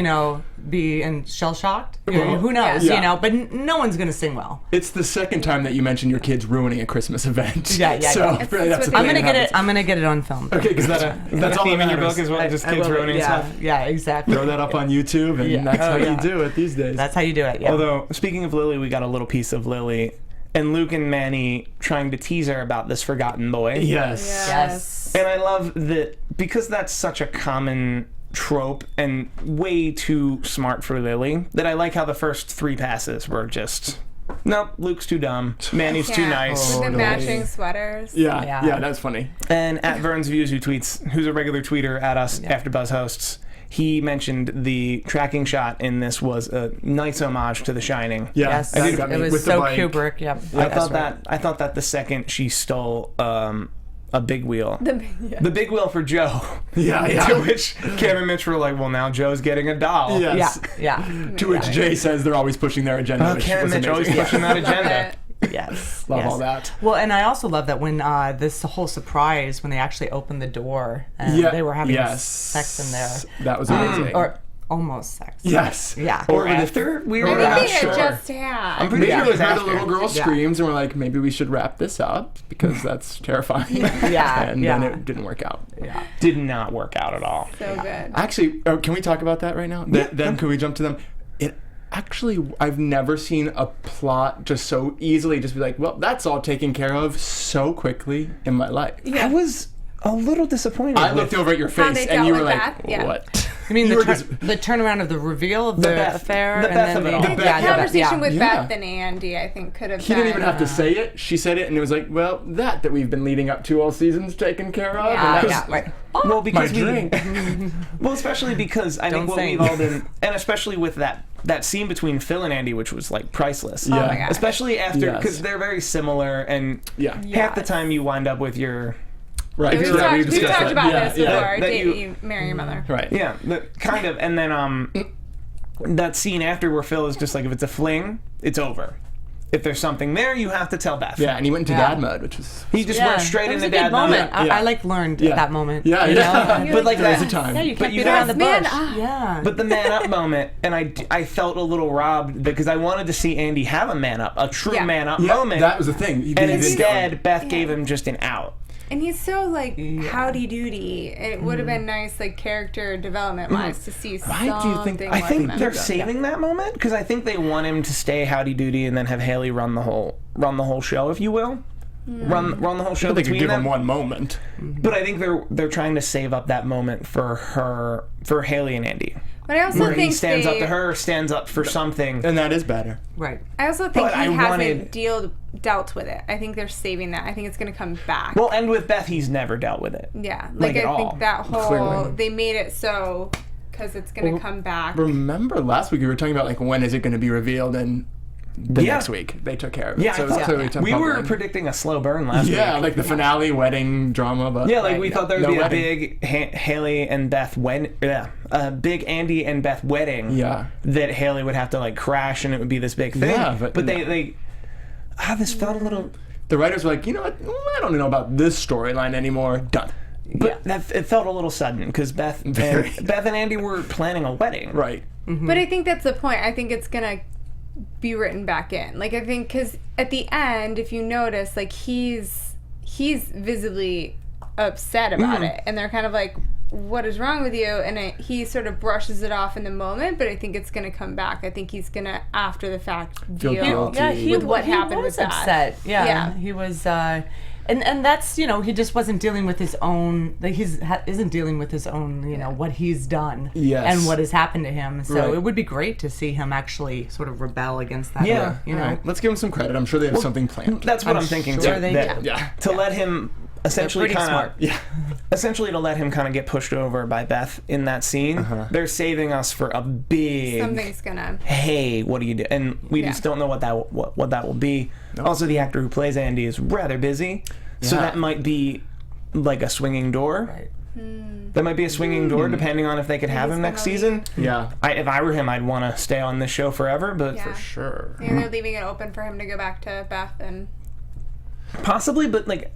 [SPEAKER 3] be in shell shocked. Who knows,
[SPEAKER 5] Yeah.
[SPEAKER 3] But no one's going to sing well.
[SPEAKER 5] It's the second time that you mentioned your kids ruining a Christmas event.
[SPEAKER 3] Yeah, yeah,
[SPEAKER 5] So
[SPEAKER 3] yeah.
[SPEAKER 5] really, that's
[SPEAKER 4] It's
[SPEAKER 5] the
[SPEAKER 4] what
[SPEAKER 3] I'm
[SPEAKER 5] thing
[SPEAKER 3] gonna
[SPEAKER 5] that
[SPEAKER 3] get it.
[SPEAKER 5] happens.
[SPEAKER 3] I'm gonna get it on film.
[SPEAKER 5] Okay,
[SPEAKER 2] Is that a
[SPEAKER 5] all
[SPEAKER 2] theme
[SPEAKER 5] that
[SPEAKER 2] in your
[SPEAKER 5] matters.
[SPEAKER 2] book? Is what just
[SPEAKER 3] I
[SPEAKER 2] kids
[SPEAKER 3] will-
[SPEAKER 2] ruining
[SPEAKER 3] yeah,
[SPEAKER 2] stuff?
[SPEAKER 3] yeah, exactly.
[SPEAKER 5] Throw that up on YouTube, and
[SPEAKER 3] Yeah.
[SPEAKER 5] that's how
[SPEAKER 3] Oh,
[SPEAKER 5] you
[SPEAKER 3] yeah.
[SPEAKER 5] do it these days.
[SPEAKER 3] That's how you do it. Yeah.
[SPEAKER 2] Although, speaking of Lily, we got a little piece of Lily and Luke and Manny trying to tease her about this forgotten boy.
[SPEAKER 5] yes.
[SPEAKER 3] yes.
[SPEAKER 2] And I love that because that's such a common trope and way too smart for Lily that I like how the first 3 passes were just, nope, Luke's too dumb, Manny's too
[SPEAKER 4] Yeah.
[SPEAKER 2] nice.
[SPEAKER 4] With the
[SPEAKER 5] no.
[SPEAKER 4] matching sweaters.
[SPEAKER 5] Yeah,
[SPEAKER 3] Yeah.
[SPEAKER 5] yeah, that's funny.
[SPEAKER 2] And at Vern's Views, who's a regular tweeter at us after Buzz hosts, he mentioned the tracking shot in this was a nice homage to The Shining.
[SPEAKER 5] Yeah,
[SPEAKER 3] Yes.
[SPEAKER 5] that got me
[SPEAKER 3] It was
[SPEAKER 5] with the
[SPEAKER 3] so
[SPEAKER 5] bike.
[SPEAKER 3] Kubrick. Yep.
[SPEAKER 2] I thought that the second she stole a big wheel. The big wheel for Joe.
[SPEAKER 5] Yeah, yeah.
[SPEAKER 2] To which Cam and Mitch were like, well, now Joe's getting a doll.
[SPEAKER 5] Yes.
[SPEAKER 3] Yeah. Yeah.
[SPEAKER 5] To which Jay says they're always pushing their agenda.
[SPEAKER 2] Oh,
[SPEAKER 5] which
[SPEAKER 2] Cam and
[SPEAKER 5] was
[SPEAKER 2] Mitch always
[SPEAKER 5] amazing.
[SPEAKER 2] pushing that agenda.
[SPEAKER 3] Yes.
[SPEAKER 5] Love
[SPEAKER 3] yes.
[SPEAKER 5] all that.
[SPEAKER 3] Well, and I also love that when this whole surprise when they actually opened the door and
[SPEAKER 5] Yeah,
[SPEAKER 3] they were having
[SPEAKER 5] yes.
[SPEAKER 3] sex in there.
[SPEAKER 5] That was amazing.
[SPEAKER 3] Or almost sex.
[SPEAKER 5] Yes.
[SPEAKER 3] Yeah.
[SPEAKER 2] Or
[SPEAKER 5] if
[SPEAKER 2] after we
[SPEAKER 4] I
[SPEAKER 2] were
[SPEAKER 4] think
[SPEAKER 2] not
[SPEAKER 4] they had
[SPEAKER 2] sure.
[SPEAKER 4] just had.
[SPEAKER 2] I'm pretty
[SPEAKER 5] Maybe
[SPEAKER 2] sure it
[SPEAKER 5] we
[SPEAKER 2] was
[SPEAKER 5] heard
[SPEAKER 2] after.
[SPEAKER 5] a little girl
[SPEAKER 3] Yeah.
[SPEAKER 5] screams and we're like, maybe we should wrap this up because that's terrifying.
[SPEAKER 3] Yeah,
[SPEAKER 5] And
[SPEAKER 3] yeah.
[SPEAKER 5] then it didn't work out.
[SPEAKER 3] Yeah.
[SPEAKER 2] Did not work out at all.
[SPEAKER 4] So good.
[SPEAKER 5] Actually, can we talk about that right now? Then can we jump to them? Actually, I've never seen a plot just so easily just be like, well, that's all taken care of so quickly in my life.
[SPEAKER 2] I was a little disappointed.
[SPEAKER 5] I looked over at your
[SPEAKER 4] How
[SPEAKER 5] face
[SPEAKER 4] they
[SPEAKER 5] and you
[SPEAKER 4] dealt
[SPEAKER 5] were
[SPEAKER 4] with
[SPEAKER 5] like,
[SPEAKER 4] that? Yeah.
[SPEAKER 5] what?
[SPEAKER 3] I mean,
[SPEAKER 5] You
[SPEAKER 3] the,
[SPEAKER 5] were just-
[SPEAKER 3] the turnaround of the reveal of the
[SPEAKER 2] Beth-
[SPEAKER 3] affair,
[SPEAKER 2] the
[SPEAKER 3] and
[SPEAKER 2] Beth
[SPEAKER 3] then
[SPEAKER 2] of it
[SPEAKER 3] the,
[SPEAKER 2] all.
[SPEAKER 4] The
[SPEAKER 2] The
[SPEAKER 5] Beth-
[SPEAKER 4] conversation with
[SPEAKER 5] Yeah.
[SPEAKER 4] Beth and Andy, I think, could have
[SPEAKER 5] He
[SPEAKER 4] been.
[SPEAKER 5] didn't even have to say it. She said it, and it was like, well, that we've been leading up to all season's taken care of.
[SPEAKER 4] Yeah.
[SPEAKER 5] And
[SPEAKER 3] yeah, right.
[SPEAKER 2] Well,
[SPEAKER 5] My
[SPEAKER 2] because
[SPEAKER 5] drink.
[SPEAKER 2] well, especially because I think
[SPEAKER 3] Don't
[SPEAKER 2] what
[SPEAKER 3] say
[SPEAKER 2] we've all been, and especially with that scene between Phil and Andy, which was like priceless.
[SPEAKER 5] Yeah.
[SPEAKER 4] Oh my gosh.
[SPEAKER 2] Especially after,
[SPEAKER 5] Yes.
[SPEAKER 2] because they're very similar, and
[SPEAKER 5] Yeah.
[SPEAKER 2] half the
[SPEAKER 4] Yes.
[SPEAKER 2] time you wind up with your
[SPEAKER 5] Right.
[SPEAKER 4] We've
[SPEAKER 5] So
[SPEAKER 4] talked,
[SPEAKER 5] discussed that.
[SPEAKER 4] about
[SPEAKER 5] Yeah,
[SPEAKER 4] this
[SPEAKER 5] yeah.
[SPEAKER 4] before.
[SPEAKER 2] That
[SPEAKER 4] Date
[SPEAKER 2] you-
[SPEAKER 4] you marry your mother.
[SPEAKER 5] Right.
[SPEAKER 2] yeah, kind of, and then that scene after where Phil is just like, if it's a fling, it's over. If there's something there, you have to tell Beth.
[SPEAKER 5] Yeah, and he went into
[SPEAKER 3] Yeah.
[SPEAKER 5] dad mode, which was...
[SPEAKER 2] He just went straight
[SPEAKER 3] that was
[SPEAKER 2] into
[SPEAKER 3] a good
[SPEAKER 2] dad
[SPEAKER 3] moment.
[SPEAKER 2] mode.
[SPEAKER 5] Yeah.
[SPEAKER 3] I like learned
[SPEAKER 5] Yeah.
[SPEAKER 3] at that moment.
[SPEAKER 5] Yeah,
[SPEAKER 3] you
[SPEAKER 5] yeah.
[SPEAKER 3] know?
[SPEAKER 2] But like
[SPEAKER 5] There was
[SPEAKER 2] that,
[SPEAKER 5] a time.
[SPEAKER 3] Yeah, you
[SPEAKER 2] But
[SPEAKER 3] can't
[SPEAKER 2] you
[SPEAKER 3] beat around the
[SPEAKER 4] guys-
[SPEAKER 3] bush.
[SPEAKER 4] man,
[SPEAKER 3] Yeah.
[SPEAKER 2] But the man up moment, and I felt a little robbed because I wanted to see Andy have a man up, a true
[SPEAKER 4] Yeah.
[SPEAKER 2] man up
[SPEAKER 5] Yeah,
[SPEAKER 2] moment.
[SPEAKER 5] that was the thing. He
[SPEAKER 2] and
[SPEAKER 5] didn't
[SPEAKER 2] instead, Beth
[SPEAKER 4] Yeah.
[SPEAKER 2] gave him just an out.
[SPEAKER 4] And he's so like howdy doody. It would have been nice, like character development wise, to see
[SPEAKER 5] Why do you think-
[SPEAKER 4] something.
[SPEAKER 2] I
[SPEAKER 4] like
[SPEAKER 2] think
[SPEAKER 4] that.
[SPEAKER 2] they're saving that moment because I think they want him to stay howdy doody and then have Haley run the whole show, if you will. Run the whole show
[SPEAKER 5] I think they could
[SPEAKER 2] between
[SPEAKER 5] give
[SPEAKER 2] them.
[SPEAKER 5] him one moment.
[SPEAKER 2] But I think they're trying to save up that moment for Haley and Andy,
[SPEAKER 4] But I also
[SPEAKER 2] where he
[SPEAKER 4] think
[SPEAKER 2] stands up
[SPEAKER 4] they-
[SPEAKER 2] to her, stands up for something.
[SPEAKER 5] And that is better.
[SPEAKER 3] Right.
[SPEAKER 4] I also think
[SPEAKER 2] But
[SPEAKER 4] he
[SPEAKER 2] I
[SPEAKER 4] hasn't
[SPEAKER 2] wanted-
[SPEAKER 4] dealt with it. I think they're saving that. I think it's going to come back.
[SPEAKER 2] Well, and with Beth, he's never dealt with it.
[SPEAKER 4] yeah,
[SPEAKER 2] like
[SPEAKER 4] like
[SPEAKER 2] at
[SPEAKER 4] I think
[SPEAKER 2] all.
[SPEAKER 4] that whole
[SPEAKER 5] Clearly.
[SPEAKER 4] they made it so because it's going to come back.
[SPEAKER 5] Remember last week we were talking about like when is it going to be revealed, and the
[SPEAKER 2] Yeah.
[SPEAKER 5] next week they took care of it.
[SPEAKER 2] Yeah,
[SPEAKER 5] so
[SPEAKER 2] I
[SPEAKER 5] it was
[SPEAKER 2] thought-
[SPEAKER 5] clearly
[SPEAKER 2] we were
[SPEAKER 5] public.
[SPEAKER 2] predicting a slow burn last week.
[SPEAKER 5] Yeah, like the finale wedding drama, but
[SPEAKER 2] Yeah, like we thought there would
[SPEAKER 5] no
[SPEAKER 2] be
[SPEAKER 5] wedding.
[SPEAKER 2] a big Haley and Beth a big Andy and Beth wedding.
[SPEAKER 5] Yeah.
[SPEAKER 2] That Haley would have to like crash and it would be this big thing.
[SPEAKER 5] Yeah, but no.
[SPEAKER 2] they this felt a little.
[SPEAKER 5] The writers were like, you know what? I don't know about this storyline anymore. Done.
[SPEAKER 2] But it felt a little sudden because Beth and Andy were planning a wedding.
[SPEAKER 5] Right.
[SPEAKER 4] But I think that's the point. I think it's going to be written back in. Like, I think because at the end, if you notice, like he's visibly upset about it, and they're kind of like, what is wrong with you? And he sort of brushes it off in the moment, but I think it's going to come back. I think he's going to, after the fact,
[SPEAKER 5] Feel
[SPEAKER 4] deal
[SPEAKER 5] guilty.
[SPEAKER 4] with what
[SPEAKER 3] he
[SPEAKER 4] happened
[SPEAKER 3] was
[SPEAKER 4] with
[SPEAKER 3] upset.
[SPEAKER 4] that.
[SPEAKER 3] Yeah, he was, and that's he just wasn't dealing with his own. Like isn't dealing with his own. What he's done.
[SPEAKER 5] Yes.
[SPEAKER 3] And what has happened to him. So
[SPEAKER 5] Right.
[SPEAKER 3] it would be great to see him actually sort of rebel against that.
[SPEAKER 2] Yeah.
[SPEAKER 3] You know.
[SPEAKER 5] All right, let's give him some credit. I'm sure they have something planned.
[SPEAKER 2] That's what I'm,
[SPEAKER 3] I'm
[SPEAKER 2] thinking
[SPEAKER 3] sure
[SPEAKER 2] too.
[SPEAKER 3] they
[SPEAKER 2] that-
[SPEAKER 3] do.
[SPEAKER 5] Yeah.
[SPEAKER 2] To let him essentially
[SPEAKER 3] pretty
[SPEAKER 2] kind
[SPEAKER 3] smart.
[SPEAKER 2] of
[SPEAKER 5] Yeah.
[SPEAKER 2] essentially to let him kind of get pushed over by Beth in that scene. They're saving us for a big
[SPEAKER 4] Something's going to...
[SPEAKER 2] hey, what do you do? And we
[SPEAKER 4] Yeah.
[SPEAKER 2] just don't know what that will be. Also, the actor who plays Andy is rather busy, so
[SPEAKER 5] Yeah.
[SPEAKER 2] that might be like a swinging door.
[SPEAKER 3] Right.
[SPEAKER 2] That might be a swinging door, depending on if they could have him next
[SPEAKER 4] gonna
[SPEAKER 2] season.
[SPEAKER 5] Yeah.
[SPEAKER 2] If I were him, I'd want to stay on this show forever, but
[SPEAKER 4] Yeah.
[SPEAKER 5] Sure.
[SPEAKER 4] Maybe they're leaving it open for him to go back to Beth and...
[SPEAKER 2] possibly. But like,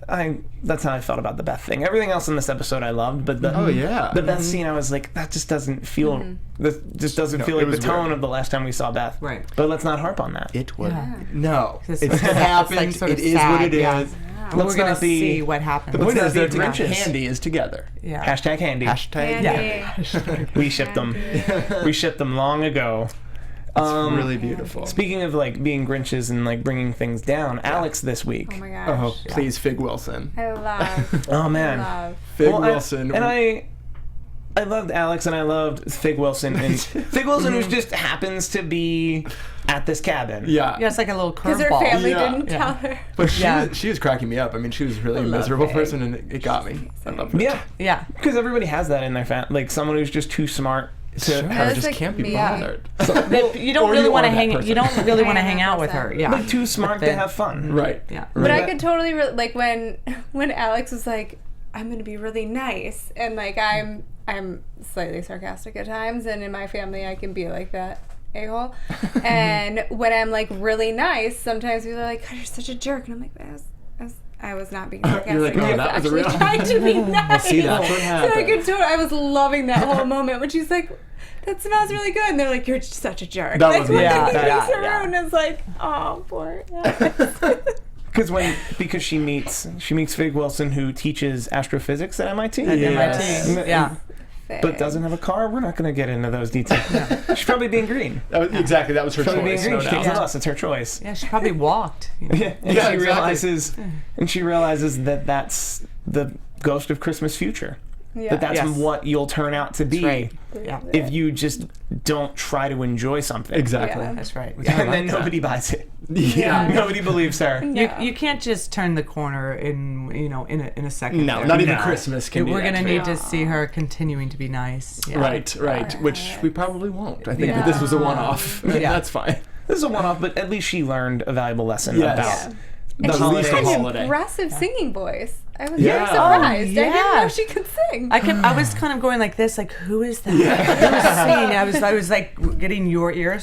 [SPEAKER 2] that's how I felt about the Beth thing. Everything else in this episode I loved, but the
[SPEAKER 5] Oh yeah.
[SPEAKER 2] the Beth scene, I was like, that just doesn't feel. This just doesn't feel
[SPEAKER 5] it
[SPEAKER 2] like the
[SPEAKER 5] was
[SPEAKER 2] tone
[SPEAKER 5] weird.
[SPEAKER 2] of the last time we saw Beth.
[SPEAKER 3] Right.
[SPEAKER 2] But let's not harp on that.
[SPEAKER 5] It was
[SPEAKER 3] Yeah.
[SPEAKER 5] no.
[SPEAKER 3] It's-
[SPEAKER 5] It
[SPEAKER 3] it's
[SPEAKER 5] happened.
[SPEAKER 3] like sort of
[SPEAKER 5] It is what
[SPEAKER 3] sad,
[SPEAKER 5] it is.
[SPEAKER 3] yeah.
[SPEAKER 2] Let's
[SPEAKER 3] We're gonna
[SPEAKER 2] not be-
[SPEAKER 3] see what happens.
[SPEAKER 5] The point
[SPEAKER 2] Let's
[SPEAKER 5] is
[SPEAKER 2] not
[SPEAKER 5] that
[SPEAKER 2] be Grinches.
[SPEAKER 5] Handy is together.
[SPEAKER 3] Yeah.
[SPEAKER 2] Hashtag handy.
[SPEAKER 5] Hashtag.
[SPEAKER 4] Andy.
[SPEAKER 2] We shipped them. We shipped them long ago.
[SPEAKER 5] It's really beautiful.
[SPEAKER 2] Speaking of like being Grinches and like bringing things down, Alex this week.
[SPEAKER 4] Oh my gosh.
[SPEAKER 5] Oh, please, Fig Wilson.
[SPEAKER 4] I love.
[SPEAKER 2] Oh man.
[SPEAKER 4] love.
[SPEAKER 5] Fig
[SPEAKER 2] Well,
[SPEAKER 5] Wilson.
[SPEAKER 2] I loved Alex and I loved Fig Wilson and Fig Wilson who just happens to be at this cabin.
[SPEAKER 5] Yeah.
[SPEAKER 3] Yeah, it's like a little
[SPEAKER 4] Because her
[SPEAKER 3] curveball.
[SPEAKER 4] family
[SPEAKER 5] Yeah.
[SPEAKER 4] didn't tell her.
[SPEAKER 5] But
[SPEAKER 3] Yeah.
[SPEAKER 5] she was cracking me up. I mean, she was really a
[SPEAKER 4] love
[SPEAKER 5] miserable
[SPEAKER 4] Fig.
[SPEAKER 5] person, and it got me. I love her.
[SPEAKER 2] Yeah.
[SPEAKER 3] Yeah.
[SPEAKER 2] Because everybody has that in their family. Like someone who's just too smart to
[SPEAKER 5] Sure,
[SPEAKER 4] That's
[SPEAKER 5] just
[SPEAKER 4] like
[SPEAKER 5] can't be
[SPEAKER 4] me.
[SPEAKER 5] bothered.
[SPEAKER 3] That you don't
[SPEAKER 5] Or
[SPEAKER 3] really
[SPEAKER 5] you
[SPEAKER 3] want to
[SPEAKER 5] are that
[SPEAKER 3] hang.
[SPEAKER 5] person.
[SPEAKER 3] You don't really want to
[SPEAKER 4] I am
[SPEAKER 3] hang
[SPEAKER 4] that
[SPEAKER 3] out with her.
[SPEAKER 4] person.
[SPEAKER 3] Yeah.
[SPEAKER 2] like too smart to
[SPEAKER 3] then-
[SPEAKER 2] have fun.
[SPEAKER 5] Right.
[SPEAKER 3] Yeah.
[SPEAKER 4] But I
[SPEAKER 2] Right.
[SPEAKER 4] could totally like when Alex was like, "I'm gonna be really nice," and like I'm slightly sarcastic at times, and in my family I can be like that a-hole. And when I'm like really nice, sometimes people are like, "God, you're such a jerk," and I'm like, I was not being sarcastic.
[SPEAKER 5] You're like, oh,
[SPEAKER 4] I was
[SPEAKER 5] that was a
[SPEAKER 4] actually
[SPEAKER 5] real-
[SPEAKER 4] trying to be nice.
[SPEAKER 5] See, that's what happened.
[SPEAKER 4] So I was loving that whole moment when she's like, that smells really good. And they're like, you're such a jerk.
[SPEAKER 5] That
[SPEAKER 4] like,
[SPEAKER 5] was
[SPEAKER 4] when
[SPEAKER 3] yeah,
[SPEAKER 4] he
[SPEAKER 3] yeah,
[SPEAKER 4] leaves the
[SPEAKER 3] yeah.
[SPEAKER 4] room and it's like, oh, poor.
[SPEAKER 2] Because she meets Fig Wilson, who teaches astrophysics at MIT.
[SPEAKER 3] At
[SPEAKER 5] Yes.
[SPEAKER 3] MIT. Yeah.
[SPEAKER 2] But doesn't have a car. We're not going to get into those details. She's probably being green.
[SPEAKER 5] Exactly, that was her
[SPEAKER 2] Probably being
[SPEAKER 5] choice.
[SPEAKER 2] green.
[SPEAKER 5] No
[SPEAKER 2] She takes
[SPEAKER 5] doubt.
[SPEAKER 2] a bus. It's her choice.
[SPEAKER 3] Yeah, she probably walked. You know?
[SPEAKER 2] Yeah, and
[SPEAKER 5] Yeah,
[SPEAKER 2] she
[SPEAKER 5] exactly.
[SPEAKER 2] realizes that that's the ghost of Christmas future.
[SPEAKER 4] Yeah.
[SPEAKER 2] That that's
[SPEAKER 3] Yes.
[SPEAKER 2] what you'll turn out to be
[SPEAKER 3] Right. Yeah.
[SPEAKER 2] if you just don't try to enjoy something.
[SPEAKER 5] Exactly.
[SPEAKER 4] Yeah.
[SPEAKER 3] That's right.
[SPEAKER 2] And then nobody buys it.
[SPEAKER 5] Yeah.
[SPEAKER 2] Nobody believes her.
[SPEAKER 3] You can't just turn the corner in a second.
[SPEAKER 5] No,
[SPEAKER 3] there.
[SPEAKER 5] not even
[SPEAKER 2] No.
[SPEAKER 5] Christmas can be
[SPEAKER 3] We're
[SPEAKER 5] that
[SPEAKER 3] gonna
[SPEAKER 5] great.
[SPEAKER 3] need to see her continuing to be nice. Yeah.
[SPEAKER 5] Right, which we probably won't. I think
[SPEAKER 3] Yeah.
[SPEAKER 5] that this was a one-off.
[SPEAKER 3] Yeah.
[SPEAKER 5] That's fine.
[SPEAKER 2] This is a one-off, but at least she learned a valuable lesson
[SPEAKER 5] Yes.
[SPEAKER 2] about
[SPEAKER 4] And
[SPEAKER 2] the
[SPEAKER 4] she's
[SPEAKER 2] holidays.
[SPEAKER 4] got an
[SPEAKER 5] holiday.
[SPEAKER 4] impressive singing voice. I was
[SPEAKER 5] Yeah.
[SPEAKER 4] very surprised.
[SPEAKER 3] Oh,
[SPEAKER 4] I didn't
[SPEAKER 3] yeah.
[SPEAKER 4] know she could sing.
[SPEAKER 3] I was kind of going like this, like, who is that? Who is singing? I was like getting your ear,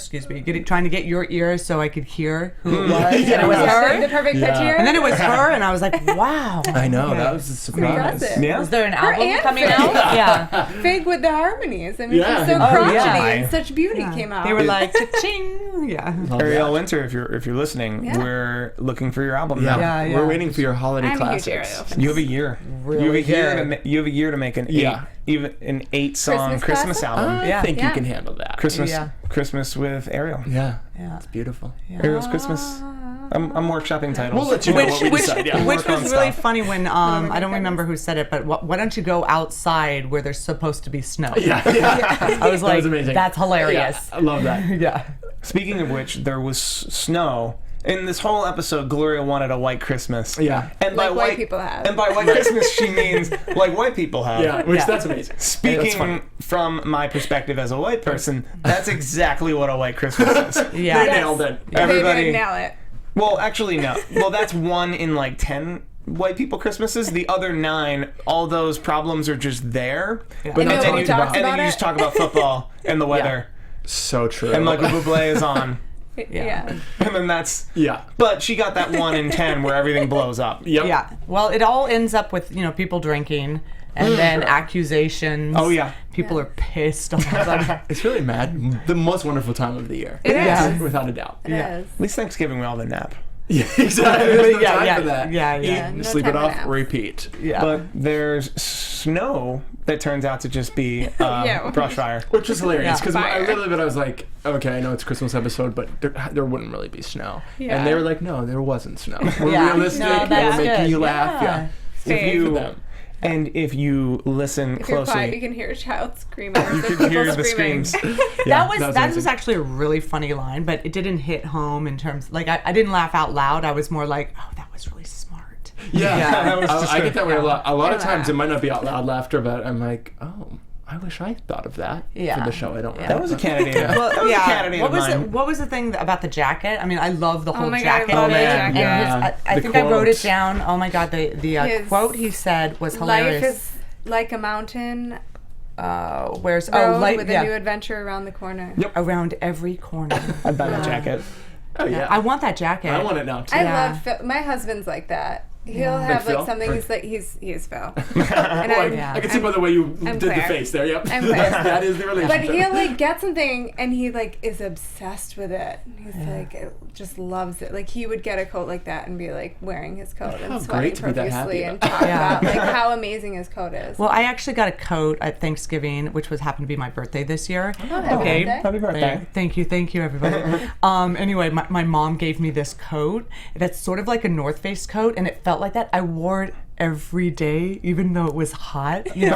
[SPEAKER 3] trying to get your ear so I could hear who it was.
[SPEAKER 5] Yeah.
[SPEAKER 3] And it was
[SPEAKER 4] The
[SPEAKER 3] her.
[SPEAKER 4] perfect
[SPEAKER 5] Yeah.
[SPEAKER 4] pitch here.
[SPEAKER 3] And then it was her, and I was like, wow.
[SPEAKER 5] I know, that was a surprise.
[SPEAKER 4] Impressive.
[SPEAKER 2] Yeah.
[SPEAKER 3] Is there an album
[SPEAKER 4] and
[SPEAKER 3] coming
[SPEAKER 4] Fig.
[SPEAKER 3] out? Yeah.
[SPEAKER 4] Fig with the harmonies. I mean,
[SPEAKER 5] Yeah.
[SPEAKER 4] she's so
[SPEAKER 5] Oh,
[SPEAKER 4] crotchety
[SPEAKER 2] yeah.
[SPEAKER 4] and such beauty came out.
[SPEAKER 3] They were like, cha-ching. Yeah.
[SPEAKER 5] Love
[SPEAKER 2] Ariel
[SPEAKER 5] that.
[SPEAKER 2] Winter, if you're listening,
[SPEAKER 4] Yeah.
[SPEAKER 2] we're looking for your album
[SPEAKER 5] Yeah.
[SPEAKER 2] now.
[SPEAKER 3] Yeah.
[SPEAKER 5] We're waiting for your holiday
[SPEAKER 4] I'm a huge
[SPEAKER 5] classics.
[SPEAKER 4] Ariel fan.
[SPEAKER 2] You have a year.
[SPEAKER 3] Really
[SPEAKER 2] you have a year
[SPEAKER 3] good.
[SPEAKER 2] to you have a year to make an
[SPEAKER 5] Yeah.
[SPEAKER 2] even an 8-song
[SPEAKER 4] Christmas
[SPEAKER 2] Christmas
[SPEAKER 4] classic?
[SPEAKER 2] album.
[SPEAKER 5] I
[SPEAKER 3] Yeah.
[SPEAKER 5] think you
[SPEAKER 4] Yeah.
[SPEAKER 5] can handle that.
[SPEAKER 2] Christmas
[SPEAKER 3] Yeah.
[SPEAKER 2] Christmas with Ariel.
[SPEAKER 5] Yeah.
[SPEAKER 3] Yeah.
[SPEAKER 5] It's beautiful.
[SPEAKER 2] Ariel's Christmas. I'm workshopping titles.
[SPEAKER 5] We'll let you know
[SPEAKER 3] Which,
[SPEAKER 5] what we
[SPEAKER 3] which,
[SPEAKER 5] decide. Yeah.
[SPEAKER 3] which
[SPEAKER 2] Work on
[SPEAKER 3] was really
[SPEAKER 2] stuff.
[SPEAKER 3] funny when
[SPEAKER 4] we
[SPEAKER 3] I don't
[SPEAKER 4] make
[SPEAKER 3] remember who said it, but why don't you go outside where there's supposed to be snow?
[SPEAKER 5] Yeah.
[SPEAKER 3] I was
[SPEAKER 5] That
[SPEAKER 3] like,
[SPEAKER 5] was amazing.
[SPEAKER 3] that's hilarious.
[SPEAKER 5] Yeah, I love that.
[SPEAKER 3] Yeah.
[SPEAKER 2] Speaking of which, there was snow. In this whole episode, Gloria wanted a white Christmas.
[SPEAKER 5] Yeah.
[SPEAKER 2] And
[SPEAKER 4] Like white people have.
[SPEAKER 2] And by white Christmas, she means like white people have.
[SPEAKER 5] Yeah, which
[SPEAKER 3] Yeah.
[SPEAKER 5] that's amazing. Hey, that's
[SPEAKER 2] Speaking
[SPEAKER 5] funny.
[SPEAKER 2] from my perspective as a white person, that's exactly what a white Christmas is.
[SPEAKER 3] Yeah.
[SPEAKER 5] They nailed it.
[SPEAKER 2] Everybody-
[SPEAKER 4] They did nail it.
[SPEAKER 2] Well, actually, no. Well, that's one in like 10 white people Christmases. The other 9, all those problems are just there.
[SPEAKER 5] But
[SPEAKER 4] And
[SPEAKER 5] not
[SPEAKER 4] nobody
[SPEAKER 5] talking
[SPEAKER 4] talks
[SPEAKER 5] about
[SPEAKER 2] And then
[SPEAKER 4] about
[SPEAKER 2] you
[SPEAKER 4] it.
[SPEAKER 2] just talk about football and the weather.
[SPEAKER 5] So true.
[SPEAKER 2] And Michael Bublé is on.
[SPEAKER 4] Yeah.
[SPEAKER 2] And then that's...
[SPEAKER 5] Yeah.
[SPEAKER 2] But she got that 1 in 10 where everything blows up.
[SPEAKER 5] Yep.
[SPEAKER 3] Yeah. Well, it all ends up with, people drinking and then accusations.
[SPEAKER 2] Oh, yeah.
[SPEAKER 3] People are pissed all the time.
[SPEAKER 5] It's really mad. The most wonderful time of the year.
[SPEAKER 4] It
[SPEAKER 3] Yeah.
[SPEAKER 4] is.
[SPEAKER 5] Without a doubt.
[SPEAKER 4] It
[SPEAKER 3] Yeah.
[SPEAKER 4] is.
[SPEAKER 2] At least Thanksgiving we all have a nap.
[SPEAKER 5] Yeah, exactly. There's no
[SPEAKER 3] Yeah,
[SPEAKER 5] time
[SPEAKER 3] yeah,
[SPEAKER 5] for that.
[SPEAKER 3] yeah, yeah.
[SPEAKER 5] Eat,
[SPEAKER 4] Yeah, no
[SPEAKER 5] sleep
[SPEAKER 4] time
[SPEAKER 5] it
[SPEAKER 4] for
[SPEAKER 5] off,
[SPEAKER 4] naps.
[SPEAKER 5] repeat.
[SPEAKER 3] Yeah.
[SPEAKER 2] But there's snow that turns out to just be
[SPEAKER 4] Yeah.
[SPEAKER 2] brush fire.
[SPEAKER 5] Which was hilarious
[SPEAKER 3] Yeah.
[SPEAKER 5] because I
[SPEAKER 4] Fire.
[SPEAKER 5] really, but I was like, okay, I know it's a Christmas episode, but there wouldn't really be snow.
[SPEAKER 4] Yeah.
[SPEAKER 5] And they were like, no, there wasn't snow. We're
[SPEAKER 3] Yeah.
[SPEAKER 5] realistic.
[SPEAKER 3] No,
[SPEAKER 5] we're
[SPEAKER 3] that's
[SPEAKER 5] making
[SPEAKER 3] good.
[SPEAKER 5] you laugh.
[SPEAKER 3] Yeah.
[SPEAKER 5] Yeah.
[SPEAKER 4] Same.
[SPEAKER 2] If
[SPEAKER 5] For
[SPEAKER 2] you,
[SPEAKER 5] them.
[SPEAKER 2] and if you listen
[SPEAKER 4] If you're quiet, you
[SPEAKER 2] closely,
[SPEAKER 4] can hear a child screaming.
[SPEAKER 2] you can hear the screams.
[SPEAKER 5] Yeah,
[SPEAKER 3] that was
[SPEAKER 5] amazing.
[SPEAKER 3] actually a really funny line, but it didn't hit home in terms like I didn't laugh out loud. I was more like, oh, that was really smart.
[SPEAKER 5] Yeah,
[SPEAKER 3] Yeah.
[SPEAKER 2] That was just
[SPEAKER 5] I get that way a lot. A lot of
[SPEAKER 4] I
[SPEAKER 5] times
[SPEAKER 4] laugh.
[SPEAKER 5] it might not be out loud laughter, but I'm like, oh, I wish I thought of that
[SPEAKER 3] Yeah.
[SPEAKER 5] for the show. I don't.
[SPEAKER 3] Yeah.
[SPEAKER 2] That was a candidate. That was a candidate
[SPEAKER 3] What
[SPEAKER 2] of
[SPEAKER 3] was
[SPEAKER 2] mine.
[SPEAKER 3] it? What was the thing about the jacket? I mean, I love the whole
[SPEAKER 4] my God, I
[SPEAKER 3] jacket.
[SPEAKER 4] love
[SPEAKER 5] that
[SPEAKER 3] thing.
[SPEAKER 5] jacket.
[SPEAKER 3] And
[SPEAKER 5] Yeah.
[SPEAKER 3] I
[SPEAKER 5] The
[SPEAKER 3] think I wrote it
[SPEAKER 5] quote.
[SPEAKER 3] down. Oh my God, the
[SPEAKER 4] His
[SPEAKER 3] quote he said was hilarious.
[SPEAKER 4] Life is like a mountain
[SPEAKER 3] Where's
[SPEAKER 4] road
[SPEAKER 3] light,
[SPEAKER 4] with a new adventure around the corner.
[SPEAKER 2] Yep.
[SPEAKER 3] around every corner.
[SPEAKER 2] I'd buy that jacket.
[SPEAKER 5] Oh yeah.
[SPEAKER 3] I want that jacket.
[SPEAKER 5] I want it now too.
[SPEAKER 4] I
[SPEAKER 3] Yeah.
[SPEAKER 4] love Phil. My husband's like that. He'll have
[SPEAKER 5] Phil?
[SPEAKER 4] like something.
[SPEAKER 5] Or-
[SPEAKER 4] He's like he is Phil. And
[SPEAKER 5] Well,
[SPEAKER 3] Yeah.
[SPEAKER 5] I can see by the way you
[SPEAKER 4] I'm
[SPEAKER 5] did the
[SPEAKER 4] Claire.
[SPEAKER 5] face there. Yep.
[SPEAKER 4] I'm Claire.
[SPEAKER 5] That is the
[SPEAKER 4] But
[SPEAKER 5] relationship.
[SPEAKER 4] he'll like get something and he like is obsessed with it. He's like just loves it. Like he would get a coat like that and be like wearing his coat and
[SPEAKER 5] How
[SPEAKER 4] sweating
[SPEAKER 5] great to be that happy
[SPEAKER 4] profusely and
[SPEAKER 5] about
[SPEAKER 4] talk
[SPEAKER 3] Yeah.
[SPEAKER 4] about like how amazing his coat is.
[SPEAKER 3] Well, I actually got a coat at Thanksgiving, which was happened to be my birthday this year.
[SPEAKER 4] happy birthday.
[SPEAKER 2] Happy birthday.
[SPEAKER 3] Thank you, everybody. Anyway, my mom gave me this coat that's sort of like a North Face coat, and it felt like that. I wore it every day, even though it was hot. Even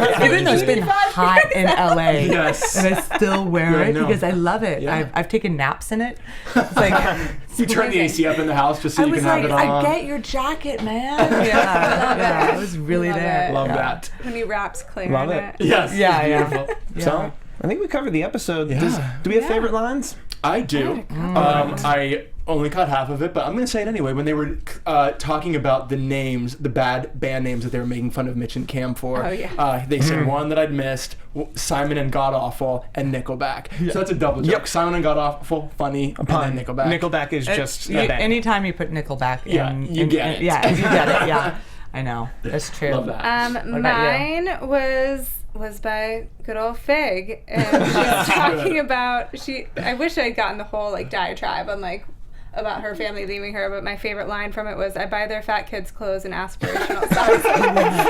[SPEAKER 3] though it's been hot in LA,
[SPEAKER 5] Yes.
[SPEAKER 3] and I still wear
[SPEAKER 5] Yeah, I
[SPEAKER 3] it
[SPEAKER 5] know.
[SPEAKER 3] because I love it.
[SPEAKER 5] Yeah.
[SPEAKER 3] I've taken naps in it. It's like
[SPEAKER 5] You turn the AC up in the house just so
[SPEAKER 3] I
[SPEAKER 5] you
[SPEAKER 3] was
[SPEAKER 5] can have
[SPEAKER 3] like,
[SPEAKER 5] it on.
[SPEAKER 3] I get your jacket, man. Yeah, it was really
[SPEAKER 4] Love
[SPEAKER 3] there.
[SPEAKER 4] it.
[SPEAKER 5] Love
[SPEAKER 3] Yeah.
[SPEAKER 5] that.
[SPEAKER 4] When he wraps Claire
[SPEAKER 2] Love
[SPEAKER 4] in
[SPEAKER 2] it.
[SPEAKER 4] it.
[SPEAKER 5] Yes.
[SPEAKER 3] Yeah,
[SPEAKER 5] it's
[SPEAKER 3] yeah.
[SPEAKER 5] beautiful.
[SPEAKER 2] So, I think we covered the episode.
[SPEAKER 5] Yeah.
[SPEAKER 2] Do we have favorite lines?
[SPEAKER 5] I do. I only caught half of it, but I'm going to say it anyway. When they were talking about the names, the bad band names that they were making fun of Mitch and Cam for, they said one that I'd missed, Simon and God Awful, and Nickelback. So that's a double joke. Simon and God Awful, funny, and then Nickelback.
[SPEAKER 2] Nickelback is just a band.
[SPEAKER 3] Anytime you put Nickelback
[SPEAKER 5] you get it.
[SPEAKER 3] Yeah, you get it, yeah. I know. That's true.
[SPEAKER 5] Love that.
[SPEAKER 4] Mine was by good old Fig, and she was talking about I wish I'd gotten the whole like diatribe on like about her family leaving her, but my favorite line from it was, "I buy their fat kids clothes in aspirational size."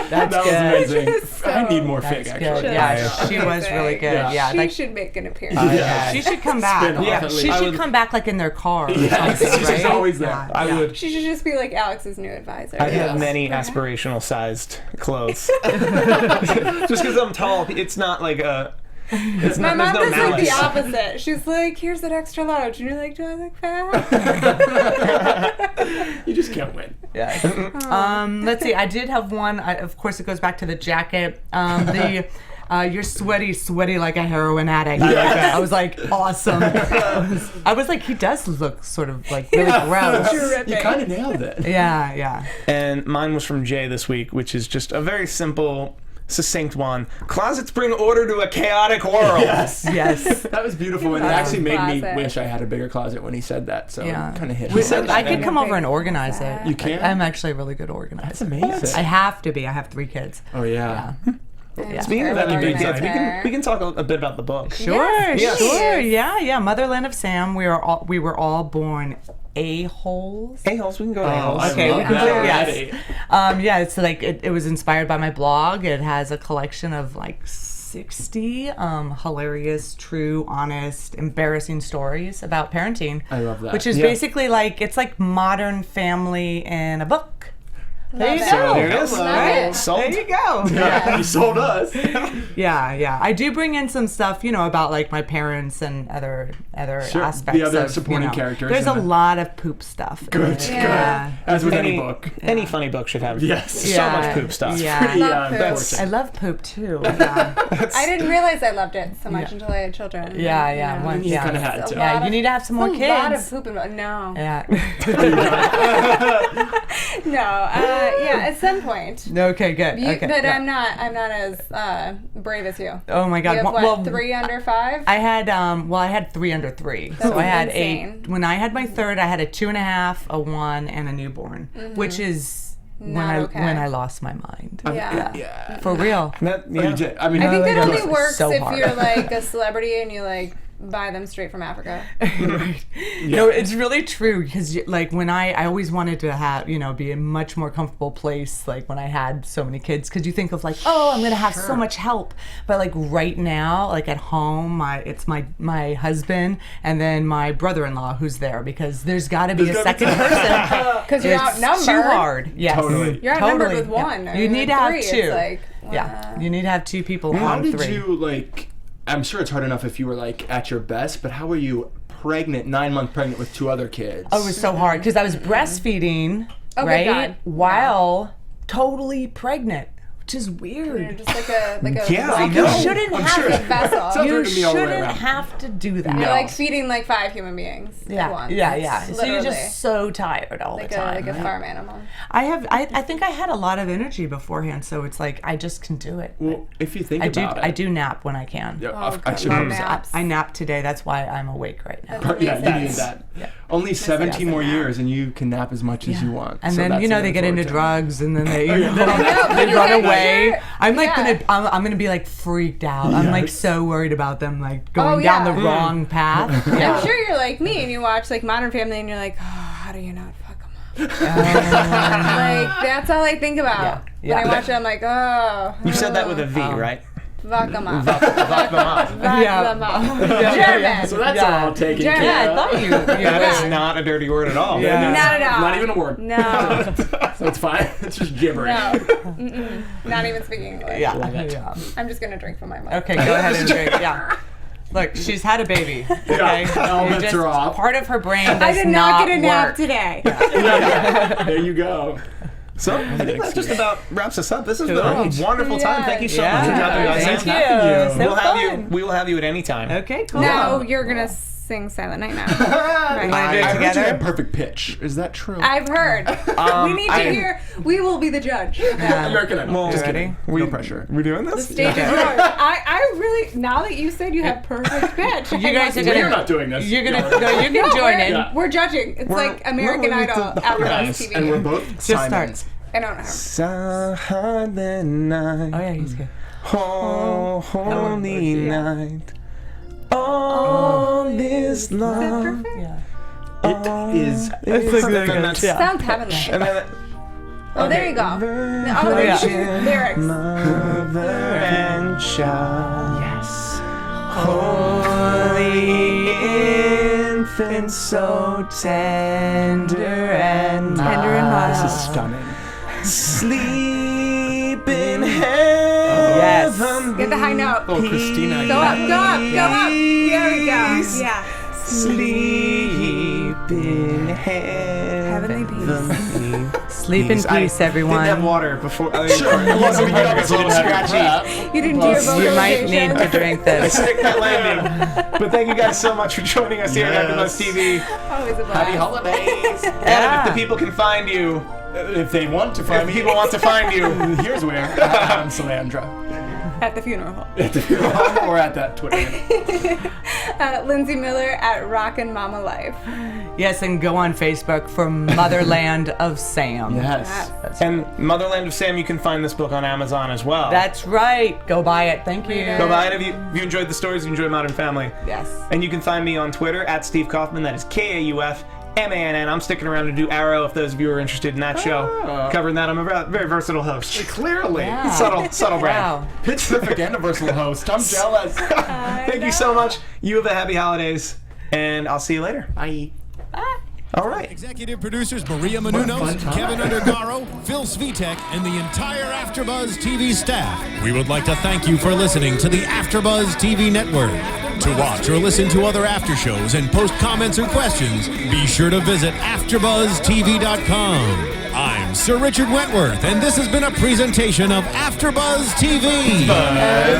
[SPEAKER 5] That was amazing. I need more Fig, actually.
[SPEAKER 3] Good. Yeah, she was really good. Yeah,
[SPEAKER 4] she should make an appearance.
[SPEAKER 3] She should come back.
[SPEAKER 5] Yeah,
[SPEAKER 3] she should come back like in their car.
[SPEAKER 5] Yes,
[SPEAKER 3] right?
[SPEAKER 5] she's always there.
[SPEAKER 3] Yeah.
[SPEAKER 2] I would.
[SPEAKER 4] She should just be like Alex's new advisor.
[SPEAKER 2] I have many aspirational sized clothes. Just because I'm tall, it's not like a. It's
[SPEAKER 4] My
[SPEAKER 2] not,
[SPEAKER 4] mom
[SPEAKER 2] there's
[SPEAKER 4] does
[SPEAKER 2] no
[SPEAKER 4] like the
[SPEAKER 2] malice.
[SPEAKER 4] opposite. She's like, "Here's that extra large," and you're like, "Do I look fat?"
[SPEAKER 5] You just can't win.
[SPEAKER 3] Yeah. Let's see. I did have one. Of course, it goes back to the jacket. You're sweaty like a heroin addict. I was like, awesome. I was like, he does look sort of like really gross.
[SPEAKER 5] You kind of nailed it.
[SPEAKER 3] Yeah.
[SPEAKER 2] And mine was from Jay this week, which is just a very simple, succinct one. Closets bring order to a chaotic world.
[SPEAKER 3] Yes.
[SPEAKER 5] That was beautiful, and it actually made me
[SPEAKER 4] Classic.
[SPEAKER 5] wish I had a bigger closet when he said that, so it kind of hit
[SPEAKER 3] We
[SPEAKER 5] me.
[SPEAKER 3] said I could come over and organize it.
[SPEAKER 5] You can?
[SPEAKER 3] I'm actually a really good organizer.
[SPEAKER 5] That's amazing.
[SPEAKER 3] I have to be. I have 3 kids.
[SPEAKER 5] Oh, yeah.
[SPEAKER 2] Speaking of having big kids,
[SPEAKER 4] Organizer.
[SPEAKER 2] we can talk a bit about the book.
[SPEAKER 3] Sure.
[SPEAKER 4] Yes.
[SPEAKER 3] Yeah. Motherland of Sam. We were all born a-holes.
[SPEAKER 2] A-holes, we can go to A-holes.
[SPEAKER 3] Okay, we can do it.
[SPEAKER 5] Yes.
[SPEAKER 3] Yes. It's like it was inspired by my blog. It has a collection of like 60 hilarious, true, honest, embarrassing stories about parenting.
[SPEAKER 5] I love that.
[SPEAKER 3] Which is basically like it's like Modern Family in a book. There you
[SPEAKER 4] Love
[SPEAKER 3] go.
[SPEAKER 4] it.
[SPEAKER 2] There it is.
[SPEAKER 4] Love it.
[SPEAKER 2] Sold.
[SPEAKER 3] There you go.
[SPEAKER 5] Yeah, you sold us.
[SPEAKER 3] Yeah. I do bring in some stuff, about like my parents and other
[SPEAKER 5] Sure.
[SPEAKER 3] aspects.
[SPEAKER 5] The other
[SPEAKER 3] of,
[SPEAKER 5] supporting characters
[SPEAKER 3] There's a
[SPEAKER 5] in it.
[SPEAKER 3] lot of poop stuff.
[SPEAKER 5] Good.
[SPEAKER 3] Yeah.
[SPEAKER 5] As with any book.
[SPEAKER 2] Any funny book should have
[SPEAKER 5] Yes.
[SPEAKER 2] so much poop stuff.
[SPEAKER 3] Yeah.
[SPEAKER 5] Pretty,
[SPEAKER 4] Love poop.
[SPEAKER 5] that's
[SPEAKER 3] I love poop too. Yeah.
[SPEAKER 4] I didn't realize I loved it so much until I had children.
[SPEAKER 3] Yeah.
[SPEAKER 5] You kind of had to.
[SPEAKER 3] Yeah, you need to have some more kids.
[SPEAKER 4] A lot of poop and no.
[SPEAKER 3] Yeah.
[SPEAKER 4] No. At some point.
[SPEAKER 3] Okay, good. Okay.
[SPEAKER 4] But
[SPEAKER 3] yeah.
[SPEAKER 4] I'm not as brave as you.
[SPEAKER 3] Oh my God.
[SPEAKER 4] You have
[SPEAKER 3] Well,
[SPEAKER 4] 3 under 5?
[SPEAKER 3] I had 3 under 3. So I had
[SPEAKER 4] insane.
[SPEAKER 3] when I had my third, I had a 2.5, a 1, and a newborn, which is when I lost my mind.
[SPEAKER 4] Yeah.
[SPEAKER 3] For real.
[SPEAKER 5] I mean,
[SPEAKER 4] I think that
[SPEAKER 3] that
[SPEAKER 4] only
[SPEAKER 3] was
[SPEAKER 4] works
[SPEAKER 3] so
[SPEAKER 4] if
[SPEAKER 3] hard.
[SPEAKER 4] you're like a celebrity and you like buy them straight from Africa.
[SPEAKER 3] No, it's really true because like when I always wanted to have be a much more comfortable place like when I had so many kids because you think of like I'm gonna have so much help, but like right now like at home it's my husband and then my brother-in-law who's there because there's got to be a second person
[SPEAKER 4] Because you're
[SPEAKER 3] it's
[SPEAKER 4] outnumbered.
[SPEAKER 3] too hard. Yes,
[SPEAKER 5] Totally.
[SPEAKER 4] You're outnumbered
[SPEAKER 3] Totally.
[SPEAKER 4] with one.
[SPEAKER 3] Yeah.
[SPEAKER 4] I
[SPEAKER 3] You
[SPEAKER 4] mean,
[SPEAKER 3] need to
[SPEAKER 4] with
[SPEAKER 3] have
[SPEAKER 4] 3,
[SPEAKER 3] 2.
[SPEAKER 4] It's like,
[SPEAKER 3] Yeah, you need to have 2 people
[SPEAKER 5] How
[SPEAKER 3] on
[SPEAKER 5] did
[SPEAKER 3] 3.
[SPEAKER 5] you I'm sure it's hard enough if you were like at your best, but how were you pregnant, 9 months pregnant with 2 other kids?
[SPEAKER 3] Oh, it was so hard because I was breastfeeding,
[SPEAKER 4] Oh, good
[SPEAKER 3] right,
[SPEAKER 4] God.
[SPEAKER 3] while totally pregnant, which is
[SPEAKER 4] You're
[SPEAKER 3] weird.
[SPEAKER 4] just like a
[SPEAKER 2] Yeah, I
[SPEAKER 4] like
[SPEAKER 2] know.
[SPEAKER 4] a
[SPEAKER 3] You shouldn't
[SPEAKER 5] I'm
[SPEAKER 3] have
[SPEAKER 5] sure.
[SPEAKER 3] to.
[SPEAKER 4] vessel.
[SPEAKER 5] Sounds
[SPEAKER 3] You
[SPEAKER 5] weird to me all the way
[SPEAKER 3] shouldn't
[SPEAKER 5] around.
[SPEAKER 3] have to do that.
[SPEAKER 4] You're
[SPEAKER 5] No.
[SPEAKER 4] like feeding like 5 human beings at once.
[SPEAKER 3] Yeah. So you're
[SPEAKER 4] Literally.
[SPEAKER 3] just so tired all
[SPEAKER 4] like
[SPEAKER 3] the time.
[SPEAKER 4] a farm animal.
[SPEAKER 3] I think I had a lot of energy beforehand, so it's like I just can do it.
[SPEAKER 5] Well, if you think
[SPEAKER 3] I
[SPEAKER 5] about it.
[SPEAKER 3] I do nap when I can.
[SPEAKER 5] Yeah,
[SPEAKER 4] Oh,
[SPEAKER 5] I
[SPEAKER 4] God,
[SPEAKER 5] should
[SPEAKER 4] love
[SPEAKER 5] hope so.
[SPEAKER 4] naps.
[SPEAKER 3] I napped today. That's why I'm awake right now.
[SPEAKER 4] That's
[SPEAKER 5] Yeah, you
[SPEAKER 4] amazing.
[SPEAKER 5] need that.
[SPEAKER 3] Yeah.
[SPEAKER 5] Only 17 more
[SPEAKER 3] nap.
[SPEAKER 5] years, and you can nap as much as you want.
[SPEAKER 3] And
[SPEAKER 5] So
[SPEAKER 3] then
[SPEAKER 5] that's
[SPEAKER 3] they get into
[SPEAKER 5] forward to.
[SPEAKER 3] drugs, and then they
[SPEAKER 5] yeah.
[SPEAKER 3] they
[SPEAKER 4] you
[SPEAKER 3] run
[SPEAKER 4] guys
[SPEAKER 3] away.
[SPEAKER 4] sure?
[SPEAKER 3] I'm like
[SPEAKER 4] Yeah.
[SPEAKER 3] I'm gonna be like freaked out. I'm like
[SPEAKER 5] Yes.
[SPEAKER 3] so worried about them like going down the
[SPEAKER 4] yeah.
[SPEAKER 3] wrong path. Yeah.
[SPEAKER 4] I'm sure you're like me and you watch like Modern Family and you're like, oh, how do you not fuck them up? Like that's all I think about.
[SPEAKER 3] Yeah.
[SPEAKER 4] When I watch it, I'm like, oh.
[SPEAKER 2] You said that with a V, right?
[SPEAKER 4] Fuck them up.
[SPEAKER 2] Fuck them up.
[SPEAKER 4] Fuck
[SPEAKER 3] Yeah.
[SPEAKER 4] them up. German.
[SPEAKER 5] So that's
[SPEAKER 3] Yeah.
[SPEAKER 5] all taken
[SPEAKER 4] Yeah,
[SPEAKER 5] care
[SPEAKER 3] I
[SPEAKER 5] of.
[SPEAKER 3] thought you.
[SPEAKER 2] That is not a dirty word at all.
[SPEAKER 3] Yeah.
[SPEAKER 4] Not at all.
[SPEAKER 5] Not even a word.
[SPEAKER 4] No.
[SPEAKER 5] So it's fine. It's just gibberish.
[SPEAKER 4] No. Mm-mm. Not even speaking English.
[SPEAKER 3] Yeah.
[SPEAKER 4] I'm just going to drink from my mug.
[SPEAKER 3] Okay, go ahead and drink. Yeah. Look, she's had a baby. Okay,
[SPEAKER 5] all
[SPEAKER 3] You
[SPEAKER 5] bets
[SPEAKER 3] just-
[SPEAKER 5] are off.
[SPEAKER 3] Part of her brain does
[SPEAKER 4] I did not get a nap
[SPEAKER 3] work.
[SPEAKER 4] today.
[SPEAKER 5] There you go.
[SPEAKER 2] So I think that just about wraps us up. This has been
[SPEAKER 3] Cool.
[SPEAKER 2] a wonderful time. Thank you so much for
[SPEAKER 3] Yeah.
[SPEAKER 2] dropping by.
[SPEAKER 3] Thank
[SPEAKER 2] Sam.
[SPEAKER 3] you. So
[SPEAKER 2] We will have you.
[SPEAKER 3] fun.
[SPEAKER 2] We will have you at any time.
[SPEAKER 3] Okay, cool.
[SPEAKER 4] No, you're going to sing Silent Night now.
[SPEAKER 3] Right.
[SPEAKER 5] I heard you
[SPEAKER 3] together?
[SPEAKER 5] had perfect pitch. Is that true?
[SPEAKER 4] I've heard. We need to hear. We will be the judge.
[SPEAKER 5] American Idol.
[SPEAKER 2] Well,
[SPEAKER 5] Just
[SPEAKER 2] ready?
[SPEAKER 5] kidding. No pressure.
[SPEAKER 2] We doing this?
[SPEAKER 4] The stage is yours. I really, now that you said you have perfect pitch,
[SPEAKER 3] You guys are
[SPEAKER 5] We're
[SPEAKER 3] gonna.
[SPEAKER 5] not doing this.
[SPEAKER 3] You're gonna. No, you can join in.
[SPEAKER 5] Yeah.
[SPEAKER 4] We're judging. It's like American Idol AFTERBUZZ TV.
[SPEAKER 5] And we're both
[SPEAKER 3] Just
[SPEAKER 5] Simons.
[SPEAKER 4] I don't know.
[SPEAKER 2] Silent night.
[SPEAKER 3] Oh yeah, he's good.
[SPEAKER 2] Holy night. All is love.
[SPEAKER 3] Yeah.
[SPEAKER 5] It is.
[SPEAKER 4] Sounds heavenly.
[SPEAKER 2] And then,
[SPEAKER 4] Oh, there you go. Oh,
[SPEAKER 3] yeah.
[SPEAKER 4] Lyrics.
[SPEAKER 2] mother and child. Yes. Holy infant, so tender and mild.
[SPEAKER 5] This is stunning.
[SPEAKER 2] Sleep in heaven.
[SPEAKER 3] Yes.
[SPEAKER 4] Get the high note.
[SPEAKER 5] Oh, Christina.
[SPEAKER 4] Go up, go up, go up. There we go. Yeah.
[SPEAKER 2] Sleep in heaven.
[SPEAKER 4] Heavenly peace.
[SPEAKER 3] Sleep in peace, everyone.
[SPEAKER 2] Did have water before.
[SPEAKER 5] Sure.
[SPEAKER 2] It wasn't because it was a little scratchy.
[SPEAKER 4] You didn't do your vocalization.
[SPEAKER 3] You might need to drink this.
[SPEAKER 2] Stick that landing. But thank you guys so much for joining us here at AfterBuzz TV.
[SPEAKER 4] Always a blast.
[SPEAKER 5] Happy holidays.
[SPEAKER 2] Adam, if the people can find you,
[SPEAKER 5] If they want to find
[SPEAKER 2] if
[SPEAKER 5] me,
[SPEAKER 2] people want to find you,
[SPEAKER 5] here's where. Adam Salandra.
[SPEAKER 4] At the funeral home.
[SPEAKER 5] At the funeral home or at that Twitter handle.
[SPEAKER 4] Lindsey Miller at Rockin' Mama Life.
[SPEAKER 3] Yes, and go on Facebook for Motherland of Sam.
[SPEAKER 5] Yes.
[SPEAKER 2] and Motherland of Sam, you can find this book on Amazon as well.
[SPEAKER 3] That's right. Go buy it. Thank you.
[SPEAKER 2] Go buy it if you enjoyed the stories, you enjoy Modern Family.
[SPEAKER 3] Yes.
[SPEAKER 2] And you can find me on Twitter at Steve Kauffman. That is KAUFMANN. I'm sticking around to do Arrow if those of you are interested in that show. Covering that, I'm a very versatile host.
[SPEAKER 5] Clearly.
[SPEAKER 3] Yeah.
[SPEAKER 2] Subtle brand.
[SPEAKER 3] Wow.
[SPEAKER 5] Pitch Perfect and a versatile host. I'm jealous.
[SPEAKER 2] Thank you so much. You have a happy holidays, and I'll see you later.
[SPEAKER 5] Bye.
[SPEAKER 2] All right.
[SPEAKER 1] Executive producers Maria Menounos, Kevin Undergaro, Phil Svitek, and the entire AfterBuzz TV staff. We would like to thank you for listening to the AfterBuzz TV network. To watch or listen to other after shows and post comments or questions, be sure to visit AfterBuzzTV.com. I'm Sir Richard Wentworth, and this has been a presentation of AfterBuzz TV.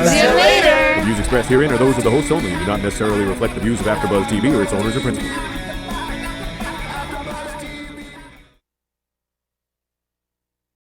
[SPEAKER 4] See you later.
[SPEAKER 6] The views expressed herein are those of the hosts only and do not necessarily reflect the views of AfterBuzz TV or its owners or principals.